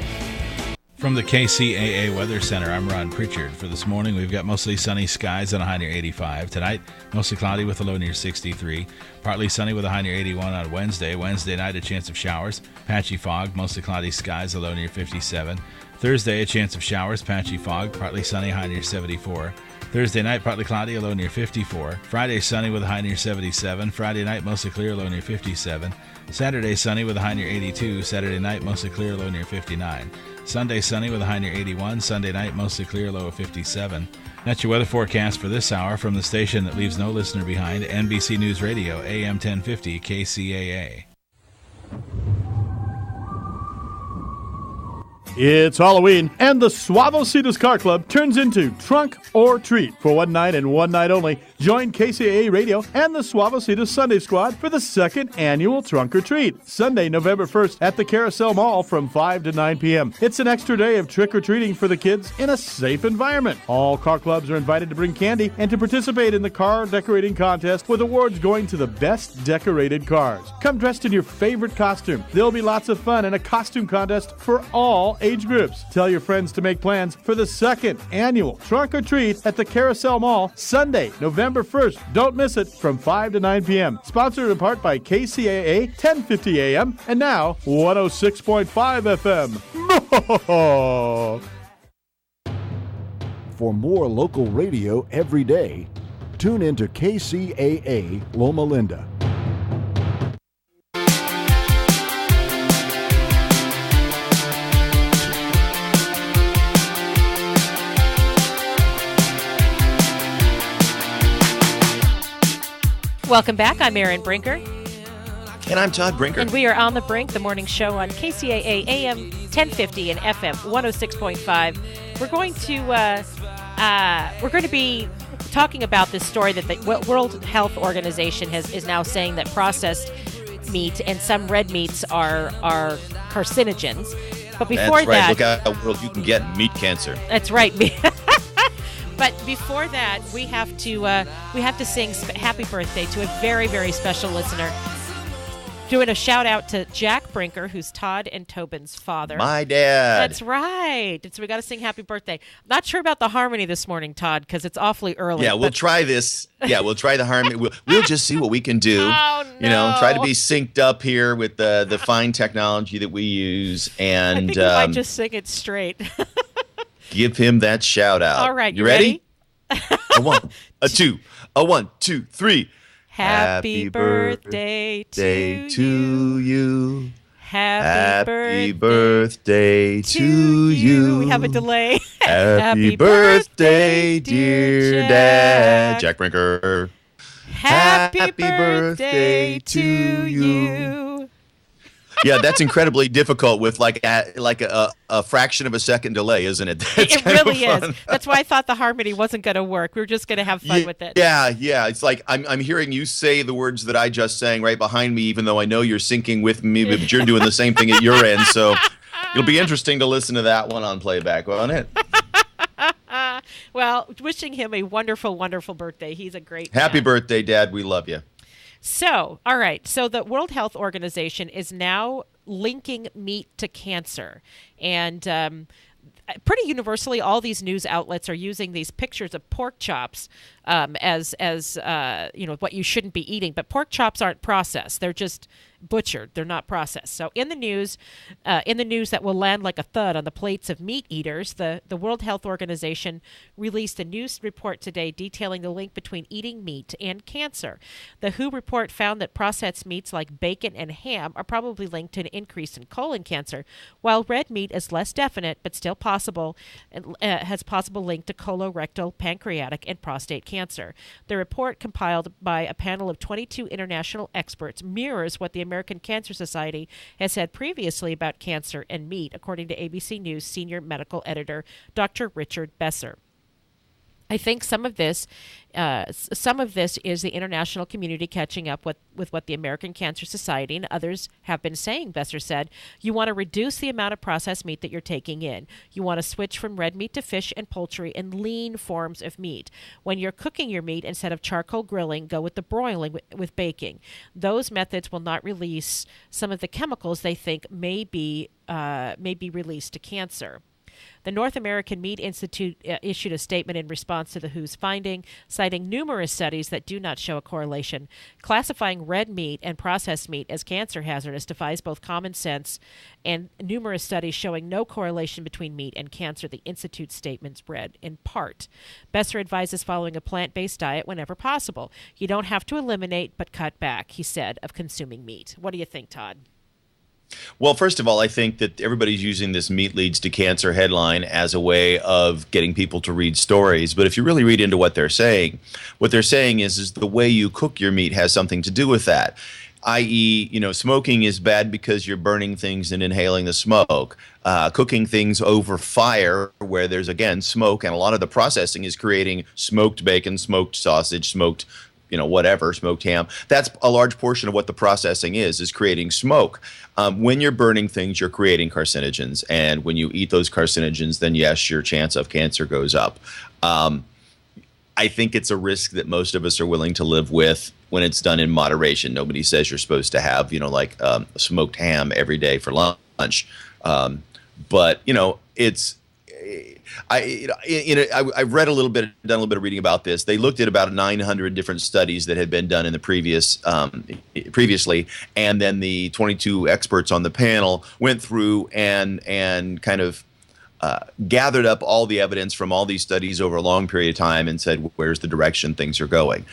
From the KCAA Weather Center, I'm Ron Pritchard. For this morning, we've got mostly sunny skies and a high near 85. Tonight, mostly cloudy with a low near 63. Partly sunny with a high near 81 on Wednesday. Wednesday night, a chance of showers. Patchy fog, mostly cloudy skies, a low near 57. Thursday, a chance of showers, patchy fog, partly sunny, high near 74. Thursday night, partly cloudy, a low near 54. Friday, sunny with a high near 77. Friday night, mostly clear, low near 57. Saturday, sunny with a high near 82. Saturday night, mostly clear, low near 59. Sunday, sunny with a high near 81. Sunday night, mostly clear, low of 57. That's your weather forecast for this hour from the station that leaves no listener behind, NBC News Radio, AM 1050, KCAA. It's Halloween, and the Suavecitas Car Club turns into Trunk or Treat. For one night and one night only, join KCAA Radio and the Suavecitas Sunday Squad for the second annual Trunk or Treat. Sunday, November 1st at the Carousel Mall from 5 to 9 p.m. It's an extra day of trick-or-treating for the kids in a safe environment. All car clubs are invited to bring candy and to participate in the car decorating contest with awards going to the best decorated cars. Come dressed in your favorite costume. There'll be lots of fun and a costume contest for all age groups. Tell your friends to make plans for the second annual Trunk or Treat at the Carousel Mall, Sunday, November 1st. Don't miss it from 5 to 9 p.m. Sponsored in part by KCAA 1050 AM and now 106.5 FM. For more local radio every day, tune into KCAA Loma Linda. Welcome back. I'm Erin Brinker. And I'm Todd Brinker. And we are on the brink, the morning show on KCAA AM 1050 and FM 106.5. We're going to be talking about this story that the World Health Organization is now saying that processed meat and some red meats are carcinogens. But before that's right. that, Look out, world, you can get meat cancer. That's right. But before that, we have to sing happy birthday to a very, very special listener. Doing a shout out to Jack Brinker, who's Todd and Tobin's father. My dad. That's right. So we got to sing happy birthday. Not sure about the harmony this morning, Todd, because it's awfully early. Yeah, we'll try this. Yeah, we'll try the harmony. We'll just see what we can do. Oh, no. You know, try to be synced up here with the fine technology that we use, and I think we might just sing it straight. give him that shout out. All right, you ready? A one, a two, a 1, 2, 3. Happy birthday to you. Happy birthday to you. We have a delay. Happy birthday, dear Dad. Jack Brinker. Happy birthday to you. Yeah, that's incredibly difficult with like a fraction of a second delay, isn't it? It really is. That's why I thought the harmony wasn't going to work. We were just going to have fun with it. Yeah. It's like I'm hearing you say the words that I just sang right behind me, even though I know you're syncing with me, but you're doing the same thing at your end. So it'll be interesting to listen to that one on playback, won't it? Well, wishing him a wonderful, wonderful birthday. He's a great man. Happy birthday, Dad. We love you. So, all right. So the World Health Organization is now linking meat to cancer. And pretty universally, all these news outlets are using these pictures of pork chops as what you shouldn't be eating. But pork chops aren't processed. They're just butchered. They're not processed. So in the news that will land like a thud on the plates of meat eaters, the World Health Organization released a news report today detailing the link between eating meat and cancer. The WHO report found that processed meats like bacon and ham are probably linked to an increase in colon cancer, while red meat is less definite but still possible, has possible link to colorectal, pancreatic, and prostate cancer. The report, compiled by a panel of 22 international experts, mirrors what the American Cancer Society has said previously about cancer and meat, according to ABC News senior medical editor Dr. Richard Besser. I think some of this is the international community catching up with what the American Cancer Society and others have been saying, Besser said. You want to reduce the amount of processed meat that you're taking in. You want to switch from red meat to fish and poultry and lean forms of meat. When you're cooking your meat, instead of charcoal grilling, go with the broiling with baking. Those methods will not release some of the chemicals they think may be released to cancer. The North American Meat Institute issued a statement in response to the WHO's finding, citing numerous studies that do not show a correlation. Classifying red meat and processed meat as cancer hazardous defies both common sense and numerous studies showing no correlation between meat and cancer, the Institute's statements read in part. Besser advises following a plant-based diet whenever possible. You don't have to eliminate, but cut back, he said, of consuming meat. What do you think, Todd? Well, first of all, I think that everybody's using this meat leads to cancer headline as a way of getting people to read stories. But if you really read into what they're saying is the way you cook your meat has something to do with that. I.e., smoking is bad because you're burning things and inhaling the smoke. Cooking things over fire where there's, again, smoke, and a lot of the processing is creating smoked bacon, smoked sausage, smoked smoked ham. That's a large portion of what the processing is creating smoke. When you're burning things, you're creating carcinogens. And when you eat those carcinogens, then yes, your chance of cancer goes up. I think it's a risk that most of us are willing to live with when it's done in moderation. Nobody says you're supposed to have, smoked ham every day for lunch. But it's... I've read a little bit, done a little bit of reading about this. They looked at about 900 different studies that had been done in the previously, and then the 22 experts on the panel went through and kind of gathered up all the evidence from all these studies over a long period of time and said, where's the direction things are going?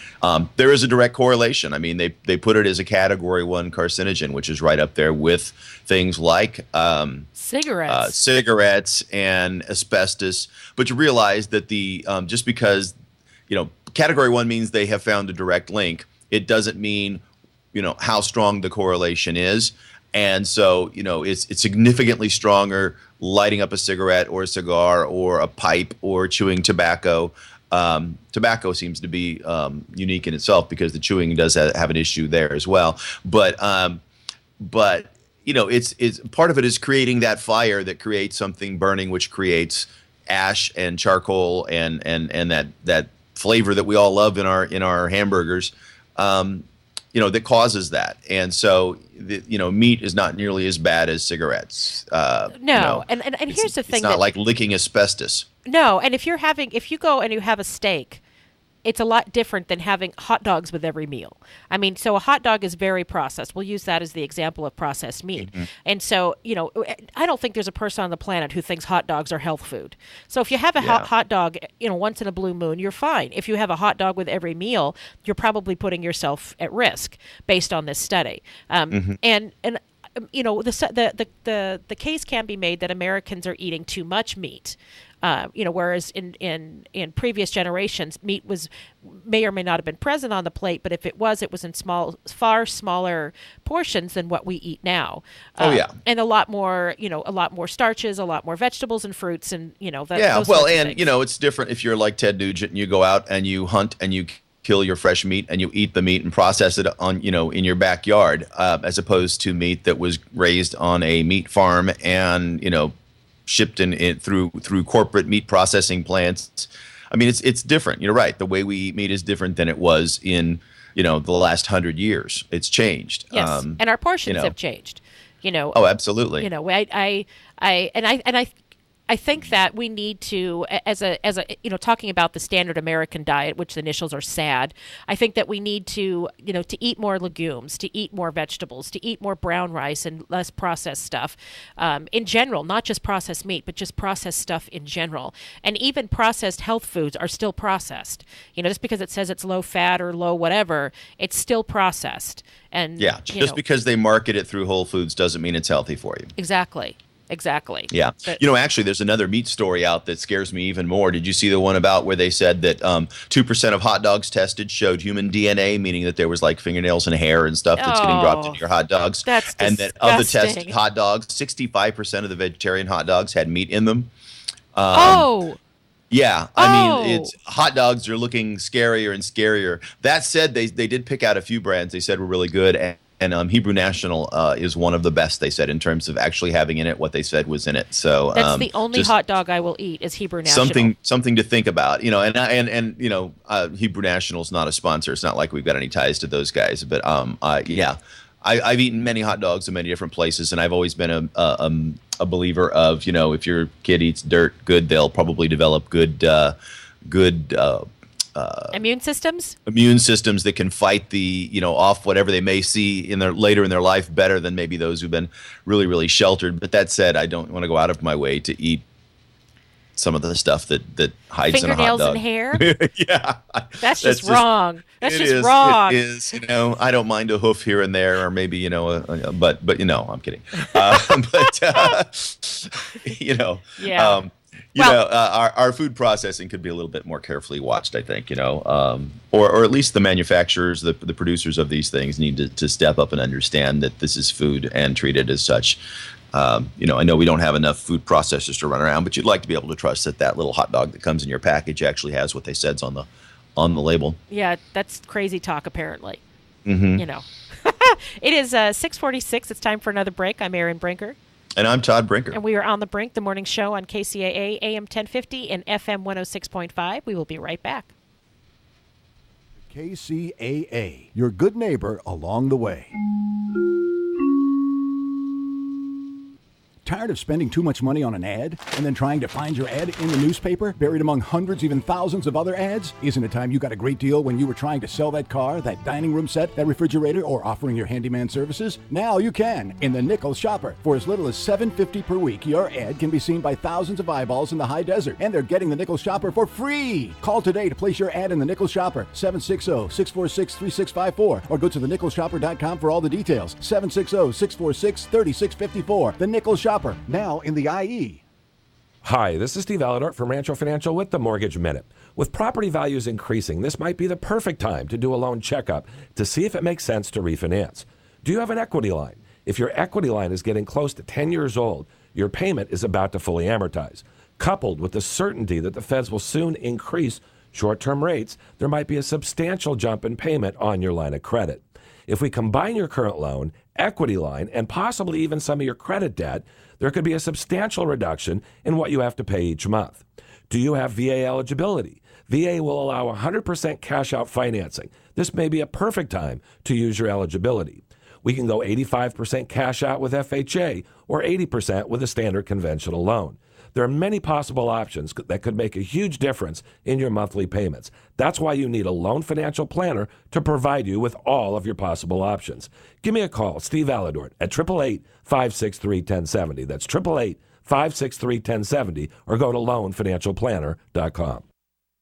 There is a direct correlation. I mean, they put it as a Category 1 carcinogen, which is right up there with things like cigarettes and asbestos. But you realize that just because Category 1 means they have found a direct link, it doesn't mean how strong the correlation is. And so, it's significantly stronger lighting up a cigarette or a cigar or a pipe or chewing tobacco. Tobacco seems to be unique in itself because the chewing does have an issue there as well. But it's part of it is creating that fire that creates something burning, which creates ash and charcoal and that flavor that we all love in our hamburgers, that causes that. And so, meat is not nearly as bad as cigarettes. No, and here's the thing. It's not like licking asbestos. No, and if you go and you have a steak, it's a lot different than having hot dogs with every meal. I mean, so a hot dog is very processed. We'll use that as the example of processed meat. Mm-hmm. And so, I don't think there's a person on the planet who thinks hot dogs are health food. So if you have a hot dog, once in a blue moon, you're fine. If you have a hot dog with every meal, you're probably putting yourself at risk based on this study. And the case can be made that Americans are eating too much meat. Whereas in previous generations, meat may or may not have been present on the plate, but if it was in far smaller portions than what we eat now. And a lot more starches, a lot more vegetables and fruits, and it's different if you're like Ted Nugent and you go out and you hunt and you kill your fresh meat and you eat the meat and process it on in your backyard, as opposed to meat that was raised on a meat farm and shipped in through corporate meat processing plants. I mean, it's different. You're right. The way we eat meat is different than it was in the last 100 years. It's changed. Yes, and our portions have changed. Oh, absolutely. I think that we need to, as a talking about the standard American diet, which the initials are SAD, I think that we need to eat more legumes, to eat more vegetables, to eat more brown rice and less processed stuff in general, not just processed meat, but just processed stuff in general. And even processed health foods are still processed. Just because it says it's low fat or low whatever, it's still processed. And just because they market it through Whole Foods doesn't mean it's healthy for you. Exactly. Yeah. But, actually, there's another meat story out that scares me even more. Did you see the one about where they said that 2% of hot dogs tested showed human DNA, meaning that there was like fingernails and hair and stuff that's getting dropped into your hot dogs? That's and disgusting. that of the tested hot dogs, 65% of the vegetarian hot dogs had meat in them. Yeah, I mean, hot dogs are looking scarier and scarier. That said, they did pick out a few brands they said were really good, and Hebrew National is one of the best, they said, in terms of actually having in it what they said was in it. So that's the only hot dog I will eat is Hebrew National. Something to think about, Hebrew National is not a sponsor. It's not like we've got any ties to those guys, but I've eaten many hot dogs in many different places, and I've always been a believer of if your kid eats dirt good, they'll probably develop good immune systems that can fight the off whatever they may see later in their life better than maybe those who've been really, really sheltered. But that said, I don't want to go out of my way to eat some of the stuff that hides in a hot dog. Fingernails and hair. Yeah, that's just wrong. That's just wrong. It is. I don't mind a hoof here and there, or maybe but I'm kidding. Yeah. Our food processing could be a little bit more carefully watched, I think, or at least the manufacturers, the producers of these things need to step up and understand that this is food and treat it as such. I know we don't have enough food processors to run around, but you'd like to be able to trust that little hot dog that comes in your package actually has what they said's on the label. Yeah, that's crazy talk, apparently. Mm-hmm. It is 6:46. It's time for another break. I'm Erin Brinker. And I'm Todd Brinker. And we are On the Brink, the morning show on KCAA, AM 1050 and FM 106.5. We will be right back. KCAA, your good neighbor along the way. Tired of spending too much money on an ad and then trying to find your ad in the newspaper, buried among hundreds, even thousands of other ads? Isn't it time you got a great deal when you were trying to sell that car, that dining room set, that refrigerator, or offering your handyman services? Now you can in the Nickel Shopper. For as little as $7.50 per week, your ad can be seen by thousands of eyeballs in the high desert, and they're getting the Nickel Shopper for free. Call today to place your ad in the Nickel Shopper, 760-646-3654, or go to thenickelshopper.com for all the details, 760-646-3654. The Nickel Shopper. Now in the IE. Hi, this is Steve Aladort from Rancho Financial with the Mortgage Minute. With property values increasing, this might be the perfect time to do a loan checkup to see if it makes sense to refinance. Do you have an equity line? If your equity line is getting close to 10 years old, your payment is about to fully amortize. Coupled with the certainty that the feds will soon increase short-term rates, there might be a substantial jump in payment on your line of credit. If we combine your current loan, equity line, and possibly even some of your credit debt, there could be a substantial reduction in what you have to pay each month. Do you have VA eligibility? VA will allow 100% cash-out financing. This may be a perfect time to use your eligibility. We can go 85% cash out with FHA or 80% with a standard conventional loan. There are many possible options that could make a huge difference in your monthly payments. That's why you need a loan financial planner to provide you with all of your possible options. Give me a call, Steve Alladort, at 888-563-1070. That's 888-563-1070, or go to loanfinancialplanner.com.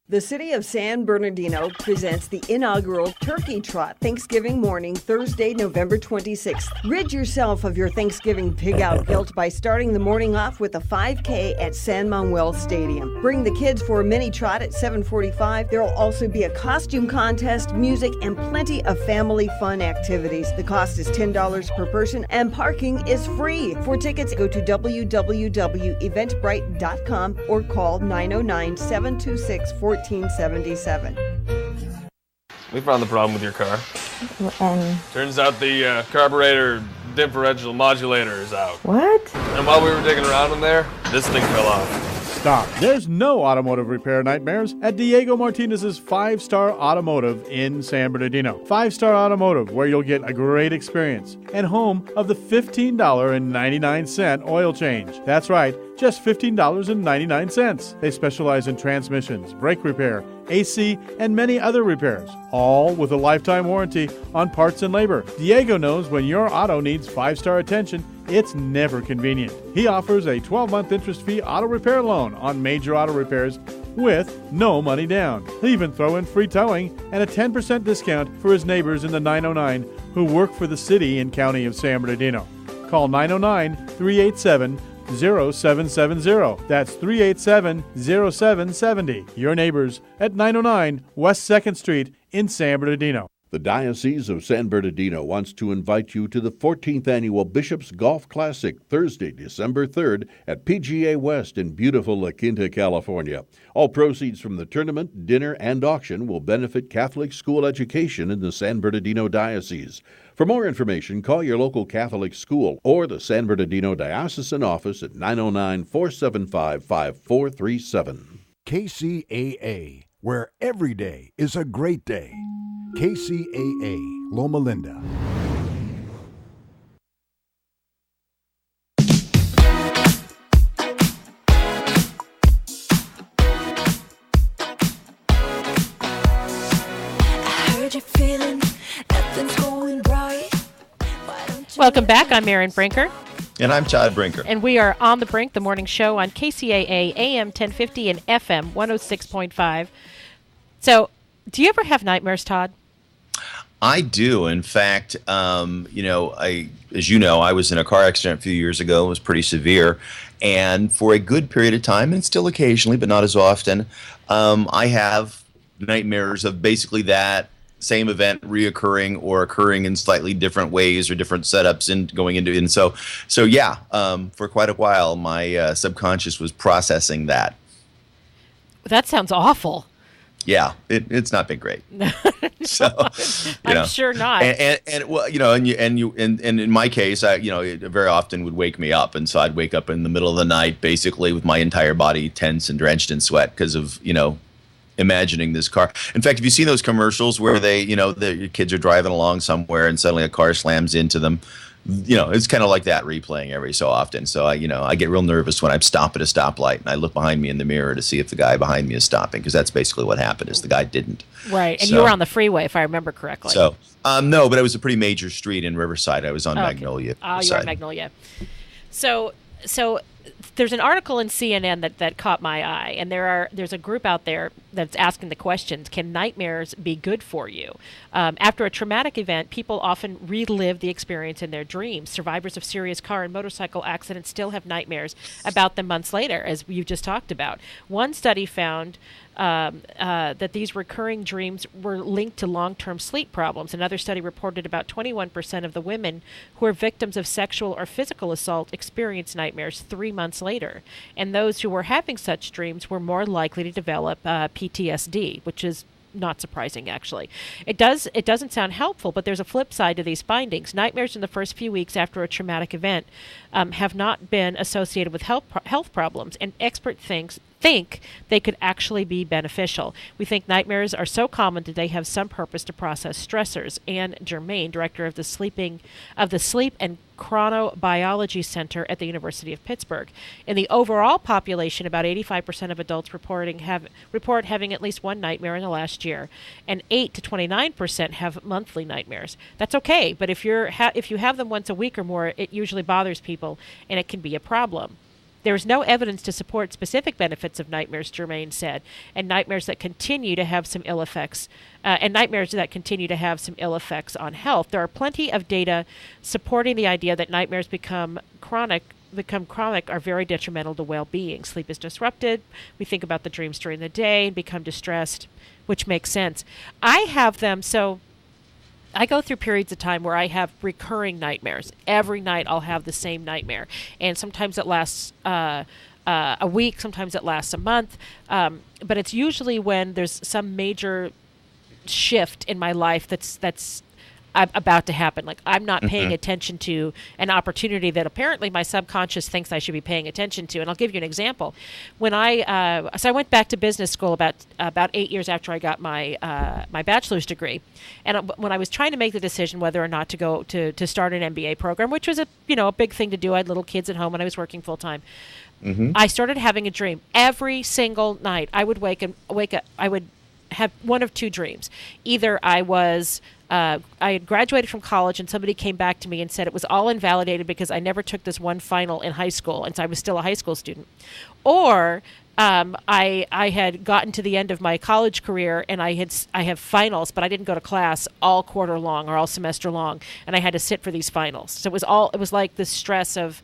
The City of San Bernardino presents the inaugural Turkey Trot Thanksgiving morning, Thursday, November 26th. Rid yourself of your Thanksgiving pig-out guilt by starting the morning off with a 5K at San Manuel Stadium. Bring the kids for a mini trot at 7:45. There will also be a costume contest, music, and plenty of family fun activities. The cost is $10 per person, and parking is free. For tickets, go to www.eventbrite.com or call 909-726-1477. We found the problem with your car. And Turns out the carburetor differential modulator is out. what? And while we were digging around in there, this thing fell off. Stop. There's no automotive repair nightmares at Diego Martinez's 5-Star Automotive in San Bernardino. 5-Star Automotive, where you'll get a great experience, and home of the $15.99 oil change. That's right, just $15.99. They specialize in transmissions, brake repair, AC, and many other repairs, all with a lifetime warranty on parts and labor. Diego knows when your auto needs 5-star attention, it's never convenient. He offers a 12-month interest-free auto repair loan on major auto repairs with no money down. He'll even throw in free towing and a 10% discount for his neighbors in the 909 who work for the city and county of San Bernardino. Call 909-387-0770. That's 387-0770. Your neighbors at 909 West 2nd Street in San Bernardino. The Diocese of San Bernardino wants to invite you to the 14th Annual Bishops Golf Classic, Thursday, December 3rd at PGA West in beautiful La Quinta, California. All proceeds from the tournament, dinner, and auction will benefit Catholic school education in the San Bernardino Diocese. For more information, call your local Catholic school or the San Bernardino Diocesan Office at 909-475-5437. KCAA, where every day is a great day. KCAA, Loma Linda. Welcome back. I'm Erin Brinker. And I'm Todd Brinker. And we are On the Brink, the morning show on KCAA AM 1050 and FM 106.5. So, do you ever have nightmares, Todd? I do. In fact, as you know, I was in a car accident a few years ago. It was pretty severe. And for a good period of time, and still occasionally, but not as often, I have nightmares of basically that same event reoccurring or occurring in slightly different ways or different setups and going into it. And so yeah, for quite a while, my subconscious was processing that. That sounds awful. Yeah, it's not been great. So, I'm sure not. And well, and in my case, it very often would wake me up, and so I'd wake up in the middle of the night, basically with my entire body tense and drenched in sweat because of imagining this car. In fact, have you seen those commercials where the kids are driving along somewhere and suddenly a car slams into them? It's kind of like that replaying every so often. So I get real nervous when I stop at a stoplight and I look behind me in the mirror to see if the guy behind me is stopping, because that's basically what happened is the guy didn't. Right. And you were on the freeway, if I remember correctly. So, no, but it was a pretty major street in Riverside. I was on Magnolia. Oh, you were on Magnolia. So there's an article in CNN that caught my eye, and there's a group out there that's asking the questions, can nightmares be good for you? After a traumatic event, people often relive the experience in their dreams. Survivors of serious car and motorcycle accidents still have nightmares about them months later, as you just talked about. One study found that these recurring dreams were linked to long-term sleep problems. Another study reported about 21% of the women who are victims of sexual or physical assault experienced nightmares 3 months later. And those who were having such dreams were more likely to develop PTSD, which is not surprising, actually. It doesn't sound helpful, but there's a flip side to these findings. Nightmares in the first few weeks after a traumatic event have not been associated with health problems, and experts think they could actually be beneficial. We think nightmares are so common that they have some purpose to process stressors. Anne Germain, director of the Sleep and Chronobiology Center at the University of Pittsburgh. In the overall population, about 85% of adults report having at least one nightmare in the last year, and 8 to 29% have monthly nightmares. That's okay, but if you have them once a week or more, it usually bothers people, and it can be a problem. There is no evidence to support specific benefits of nightmares, Germain said, and nightmares that continue to have some ill effects, on health. There are plenty of data supporting the idea that nightmares become chronic are very detrimental to well-being. Sleep is disrupted. We think about the dreams during the day and become distressed, which makes sense. I have them, so I go through periods of time where I have recurring nightmares. Every night I'll have the same nightmare. And sometimes it lasts a week, sometimes it lasts a month. But it's usually when there's some major shift in my life that's about to happen. Like I'm not paying attention to an opportunity that apparently my subconscious thinks I should be paying attention to. And I'll give you an example. When I went back to business school about 8 years after I got my bachelor's degree, and when I was trying to make the decision whether or not to go to start an MBA program, which was a big thing to do. I had little kids at home and I was working full time. I started having a dream every single night. I would wake up. I would have one of two dreams. Either I had graduated from college and somebody came back to me and said it was all invalidated because I never took this one final in high school, and so I was still a high school student. Or I had gotten to the end of my college career and I have finals, but I didn't go to class all quarter long or all semester long, and I had to sit for these finals. So it was like the stress of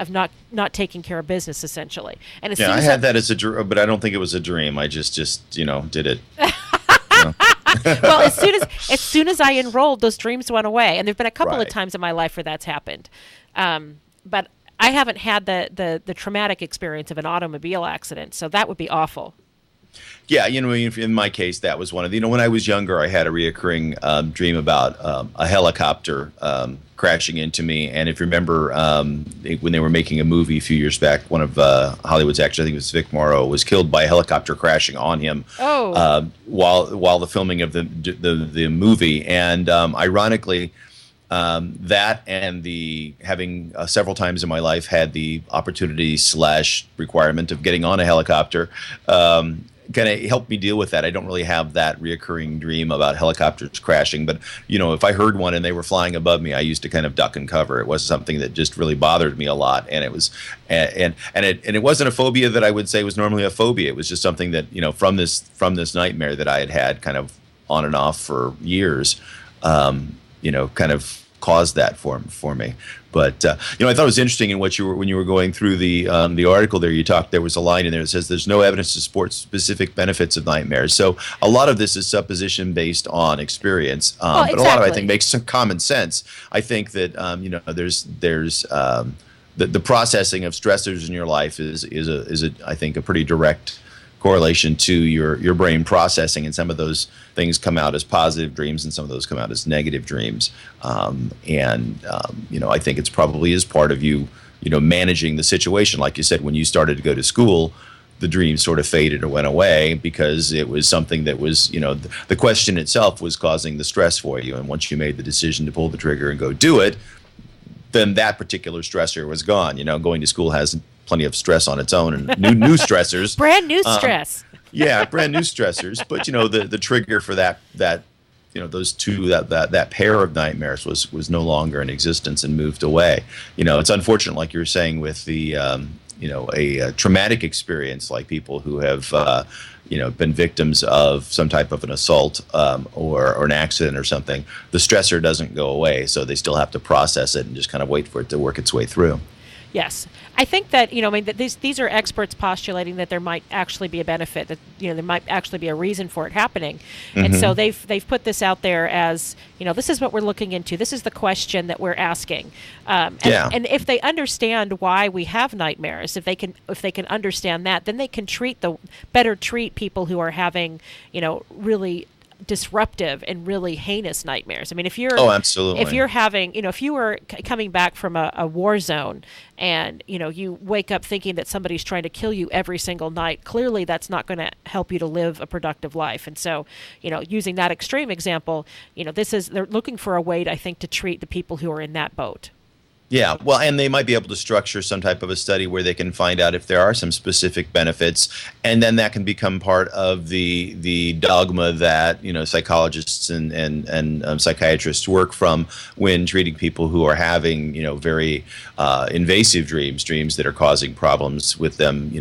not taking care of business, essentially. And I had that as a dream, but I don't think it was a dream. I just did it. Well, as soon as I enrolled, those dreams went away, and there've been a couple of times in my life where that's happened. But I haven't had the traumatic experience of an automobile accident, so that would be awful. Yeah, in my case, that was one of when I was younger, I had a reoccurring dream about a helicopter crashing into me. And if you remember, when they were making a movie a few years back, one of Hollywood's actors, I think it was Vic Morrow, was killed by a helicopter crashing on him while the filming of the movie. And ironically, that and the having several times in my life had the opportunity / requirement of getting on a helicopter kind of helped me deal with that. I don't really have that reoccurring dream about helicopters crashing, but if I heard one and they were flying above me, I used to kind of duck and cover. It was something that just really bothered me a lot, and it was and it wasn't a phobia that I would say was normally a phobia. It was just something that from this nightmare that I had kind of on and off for years, kind of caused that for me. But I thought it was interesting in when you were going through the article there. There was a line in there that says there's no evidence to support specific benefits of nightmares. So a lot of this is supposition based on experience, but a lot of it, I think, makes some common sense. I think that there's the processing of stressors in your life is I think a pretty direct correlation to your brain processing, and some of those things come out as positive dreams and some of those come out as negative dreams. I think it's probably is part of you managing the situation. Like you said, when you started to go to school, the dream sort of faded or went away because it was something that was, the question itself was causing the stress for you. And once you made the decision to pull the trigger and go do it, then that particular stressor was gone. Going to school has plenty of stress on its own and new stressors. Brand new stress. Yeah, brand new stressors. But the trigger for that those two that pair of nightmares was no longer in existence and moved away. It's unfortunate, like you were saying, with the a traumatic experience, like people who have been victims of some type of an assault or an accident or something. The stressor doesn't go away, so they still have to process it and just kind of wait for it to work its way through. Yes. I think that, that these are experts postulating that there might actually be a benefit, that, there might actually be a reason for it happening. And so they've put this out there as, this is what we're looking into. This is the question that we're asking. And if they understand why we have nightmares, if they can understand that, then they can better treat people who are having, really disruptive and really heinous nightmares. I mean, if you're having, if you were coming back from a war zone and, you wake up thinking that somebody's trying to kill you every single night, clearly that's not going to help you to live a productive life. And so, using that extreme example, they're looking for a way, I think, to treat the people who are in that boat. Yeah, well, and they might be able to structure some type of a study where they can find out if there are some specific benefits, and then that can become part of the dogma that psychologists and psychiatrists work from when treating people who are having very invasive dreams that are causing problems with them,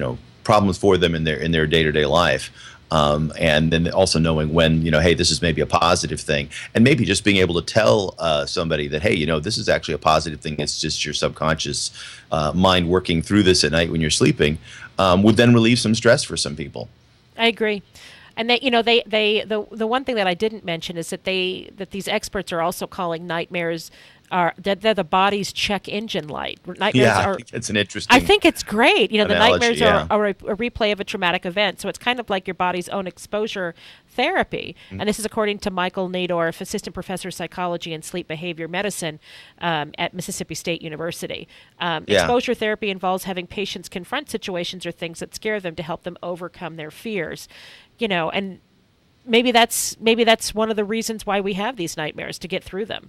problems for them in their day-to-day life. And then also knowing when, hey, this is maybe a positive thing, and maybe just being able to tell somebody that, hey, this is actually a positive thing. It's just your subconscious mind working through this at night when you're sleeping, would then relieve some stress for some people. I agree. And the one thing that I didn't mention is that these experts are also calling nightmares they're the body's check engine light. Nightmares I think it's an interesting. I think it's great. The analogy, nightmares are a replay of a traumatic event, so it's kind of like your body's own exposure therapy. And this is according to Michael Nadorf, assistant professor of psychology and sleep behavior medicine at Mississippi State University. Exposure therapy involves having patients confront situations or things that scare them to help them overcome their fears. And maybe that's one of the reasons why we have these nightmares, to get through them.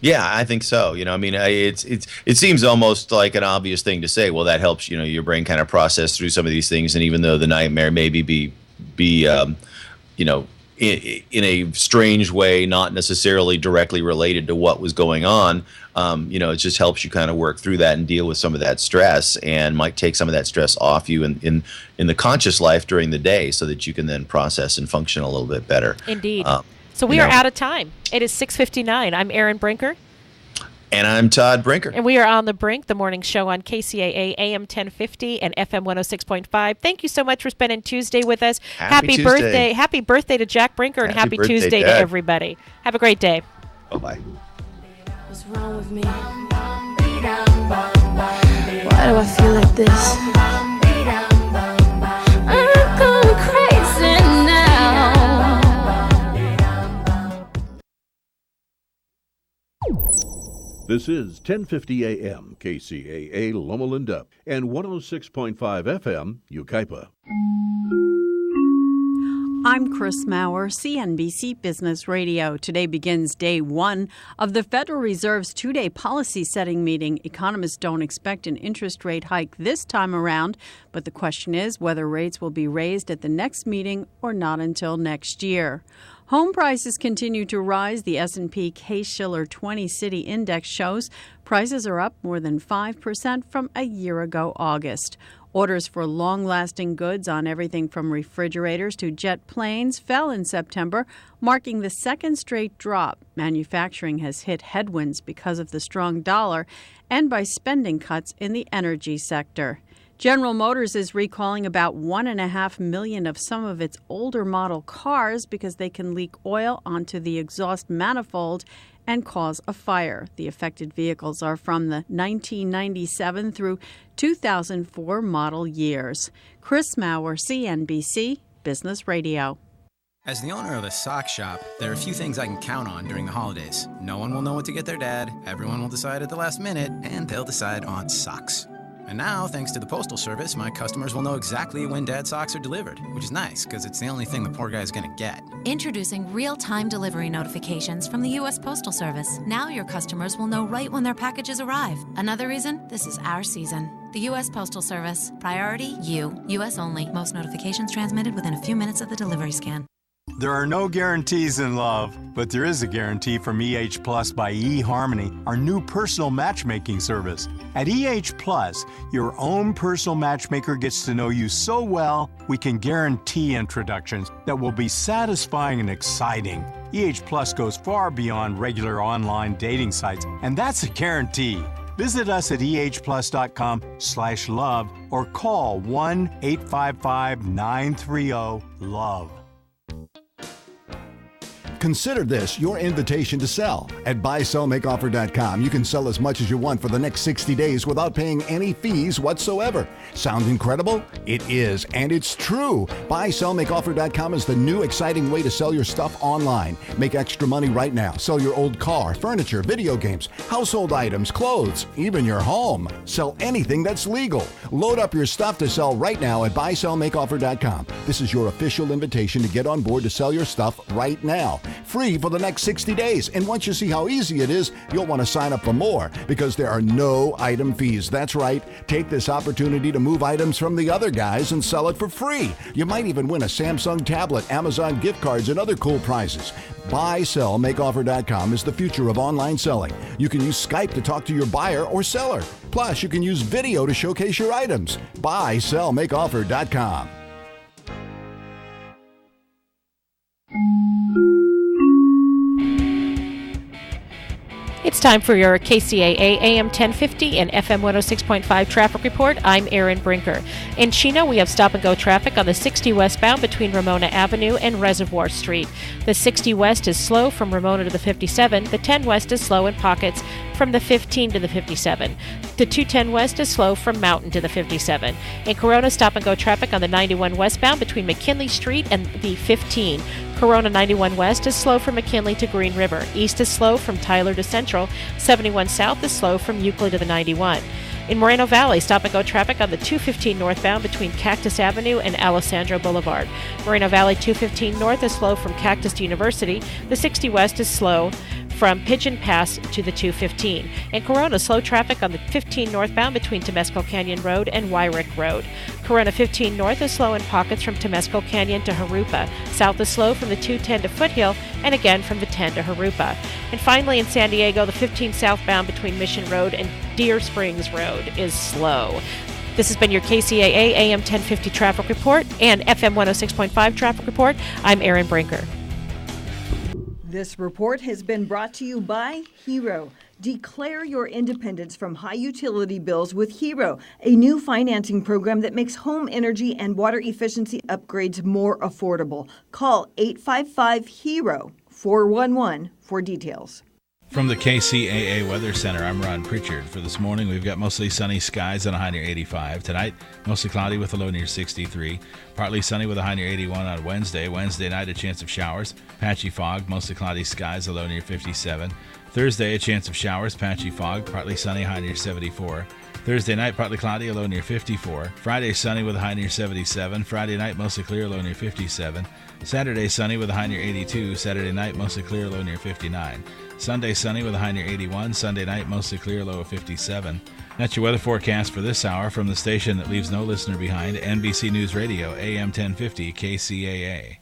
Yeah, I think so. It seems almost like an obvious thing to say. Well, that helps, your brain kind of process through some of these things. And even though the nightmare maybe be in a strange way, not necessarily directly related to what was going on, it just helps you kind of work through that and deal with some of that stress, and might take some of that stress off you in the conscious life during the day, so that you can then process and function a little bit better. Indeed. So we are out of time. It is 6:59. I'm Erin Brinker. And I'm Todd Brinker. And we are on The Brink, the morning show on KCAA AM 1050 and FM 106.5. Thank you so much for spending Tuesday with us. Happy birthday. Happy birthday to Jack Brinker, and happy Tuesday to everybody. Have a great day. Bye-bye. What's wrong with me? Why do I feel like this? I'm going crazy now. This is 1050 AM, KCAA Loma Linda, and 106.5 FM, Yucaipa. I'm Chris Maurer, CNBC Business Radio. Today begins day one of the Federal Reserve's two-day policy-setting meeting. Economists don't expect an interest rate hike this time around, but the question is whether rates will be raised at the next meeting or not until next year. Home prices continue to rise. The S&P Case-Shiller 20 City Index shows prices are up more than 5% from a year ago August. Orders for long-lasting goods on everything from refrigerators to jet planes fell in September, marking the second straight drop. Manufacturing has hit headwinds because of the strong dollar and by spending cuts in the energy sector. General Motors is recalling about 1.5 million of some of its older model cars because they can leak oil onto the exhaust manifold and cause a fire. The affected vehicles are from the 1997 through 2004 model years. Chris Maurer, CNBC Business Radio. As the owner of a sock shop, there are a few things I can count on during the holidays. No one will know what to get their dad, everyone will decide at the last minute, and they'll decide on socks. And now, thanks to the Postal Service, my customers will know exactly when Dad's socks are delivered, which is nice, because it's the only thing the poor guy's going to get. Introducing real-time delivery notifications from the U.S. Postal Service. Now your customers will know right when their packages arrive. Another reason, this is our season. The U.S. Postal Service. Priority, you. U.S. only. Most notifications transmitted within a few minutes of the delivery scan. There are no guarantees in love, but there is a guarantee from EH Plus by eHarmony, our new personal matchmaking service. At EH Plus, your own personal matchmaker gets to know you so well, we can guarantee introductions that will be satisfying and exciting. EH Plus goes far beyond regular online dating sites, and that's a guarantee. Visit us at ehplus.com/love or call 1-855-930-LOVE. Consider this your invitation to sell. At buysellmakeoffer.com, you can sell as much as you want for the next 60 days without paying any fees whatsoever. Sound incredible? It is, and it's true. Buysellmakeoffer.com is the new exciting way to sell your stuff online. Make extra money right now. Sell your old car, furniture, video games, household items, clothes, even your home. Sell anything that's legal. Load up your stuff to sell right now at buysellmakeoffer.com. This is your official invitation to get on board to sell your stuff right now. Free for the next 60 days. And once you see how easy it is, you'll want to sign up for more because there are no item fees. That's right. Take this opportunity to move items from the other guys and sell it for free. You might even win a Samsung tablet, Amazon gift cards, and other cool prizes. BuySellMakeOffer.com is the future of online selling. You can use Skype to talk to your buyer or seller. Plus, you can use video to showcase your items. BuySellMakeOffer.com. It's time for your KCAA AM 1050 and FM 106.5 traffic report. I'm Erin Brinker. In Chino, we have stop-and-go traffic on the 60 westbound between Ramona Avenue and Reservoir Street. The 60 west is slow from Ramona to the 57. The 10 west is slow in pockets from the 15 to the 57. The 210 west is slow from Mountain to the 57. In Corona, stop-and-go traffic on the 91 westbound between McKinley Street and the 15. Corona 91 West is slow from McKinley to Green River. East is slow from Tyler to Central. 71 South is slow from Euclid to the 91. In Moreno Valley, stop-and-go traffic on the 215 northbound between Cactus Avenue and Alessandro Boulevard. Moreno Valley 215 north is slow from Cactus to University. The 60 west is slow from Pigeon Pass to the 215. In Corona, slow traffic on the 15 northbound between Temescal Canyon Road and Wyrick Road. Corona 15 north is slow in pockets from Temescal Canyon to Harupa. South is slow from the 210 to Foothill and again from the 10 to Harupa. And finally in San Diego, the 15 southbound between Mission Road and Deer Springs Road is slow. This has been your KCAA AM 1050 traffic report and FM 106.5 traffic report. I'm Erin Brinker. This report has been brought to you by Hero. Declare your independence from high utility bills with Hero, a new financing program that makes home energy and water efficiency upgrades more affordable. Call 855-HERO-411 for details. From the KCAA Weather Center, I'm Ron Pritchard. For this morning, we've got mostly sunny skies and a high near 85. Tonight, mostly cloudy with a low near 63. Partly sunny with a high near 81 on Wednesday. Wednesday night, a chance of showers. Patchy fog, mostly cloudy skies, a low near 57. Thursday, a chance of showers, patchy fog, partly sunny, high near 74. Thursday night, partly cloudy, a low near 54. Friday, sunny with a high near 77. Friday night, mostly clear, low near 57. Saturday, sunny with a high near 82. Saturday night, mostly clear, low near 59. Sunday, sunny with a high near 81. Sunday night, mostly clear, low of 57. That's your weather forecast for this hour from the station that leaves no listener behind, NBC News Radio, AM 1050, KCAA.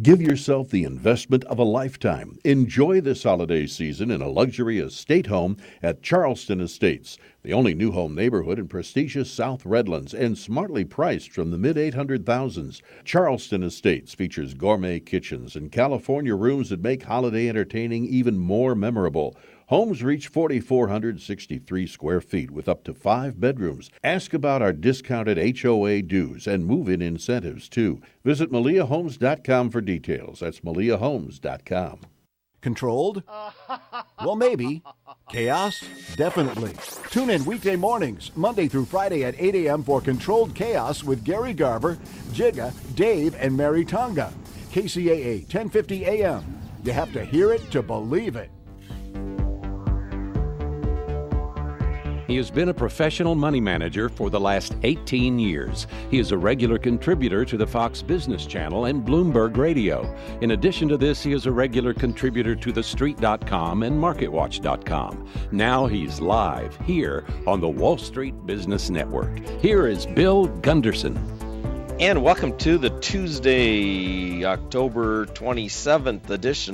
Give yourself the investment of a lifetime. Enjoy this holiday season in a luxury estate home at Charleston Estates, the only new home neighborhood in prestigious South Redlands and smartly priced from the mid-800,000s. Charleston Estates features gourmet kitchens and California rooms that make holiday entertaining even more memorable. Homes reach 4,463 square feet with up to 5 bedrooms. Ask about our discounted HOA dues and move-in incentives, too. Visit MaliaHomes.com for details. That's MaliaHomes.com. Controlled? Well, maybe. Chaos? Definitely. Tune in weekday mornings, Monday through Friday at 8 a.m. for Controlled Chaos with Gary Garver, Jigga, Dave, and Mary Tonga. KCAA 1050 AM. You have to hear it to believe it. He has been a professional money manager for the last 18 years. He is a regular contributor to the Fox Business Channel and Bloomberg Radio. In addition to this, he is a regular contributor to TheStreet.com and MarketWatch.com. Now he's live here on the Wall Street Business Network. Here is Bill Gunderson. And welcome to the Tuesday, October 27th edition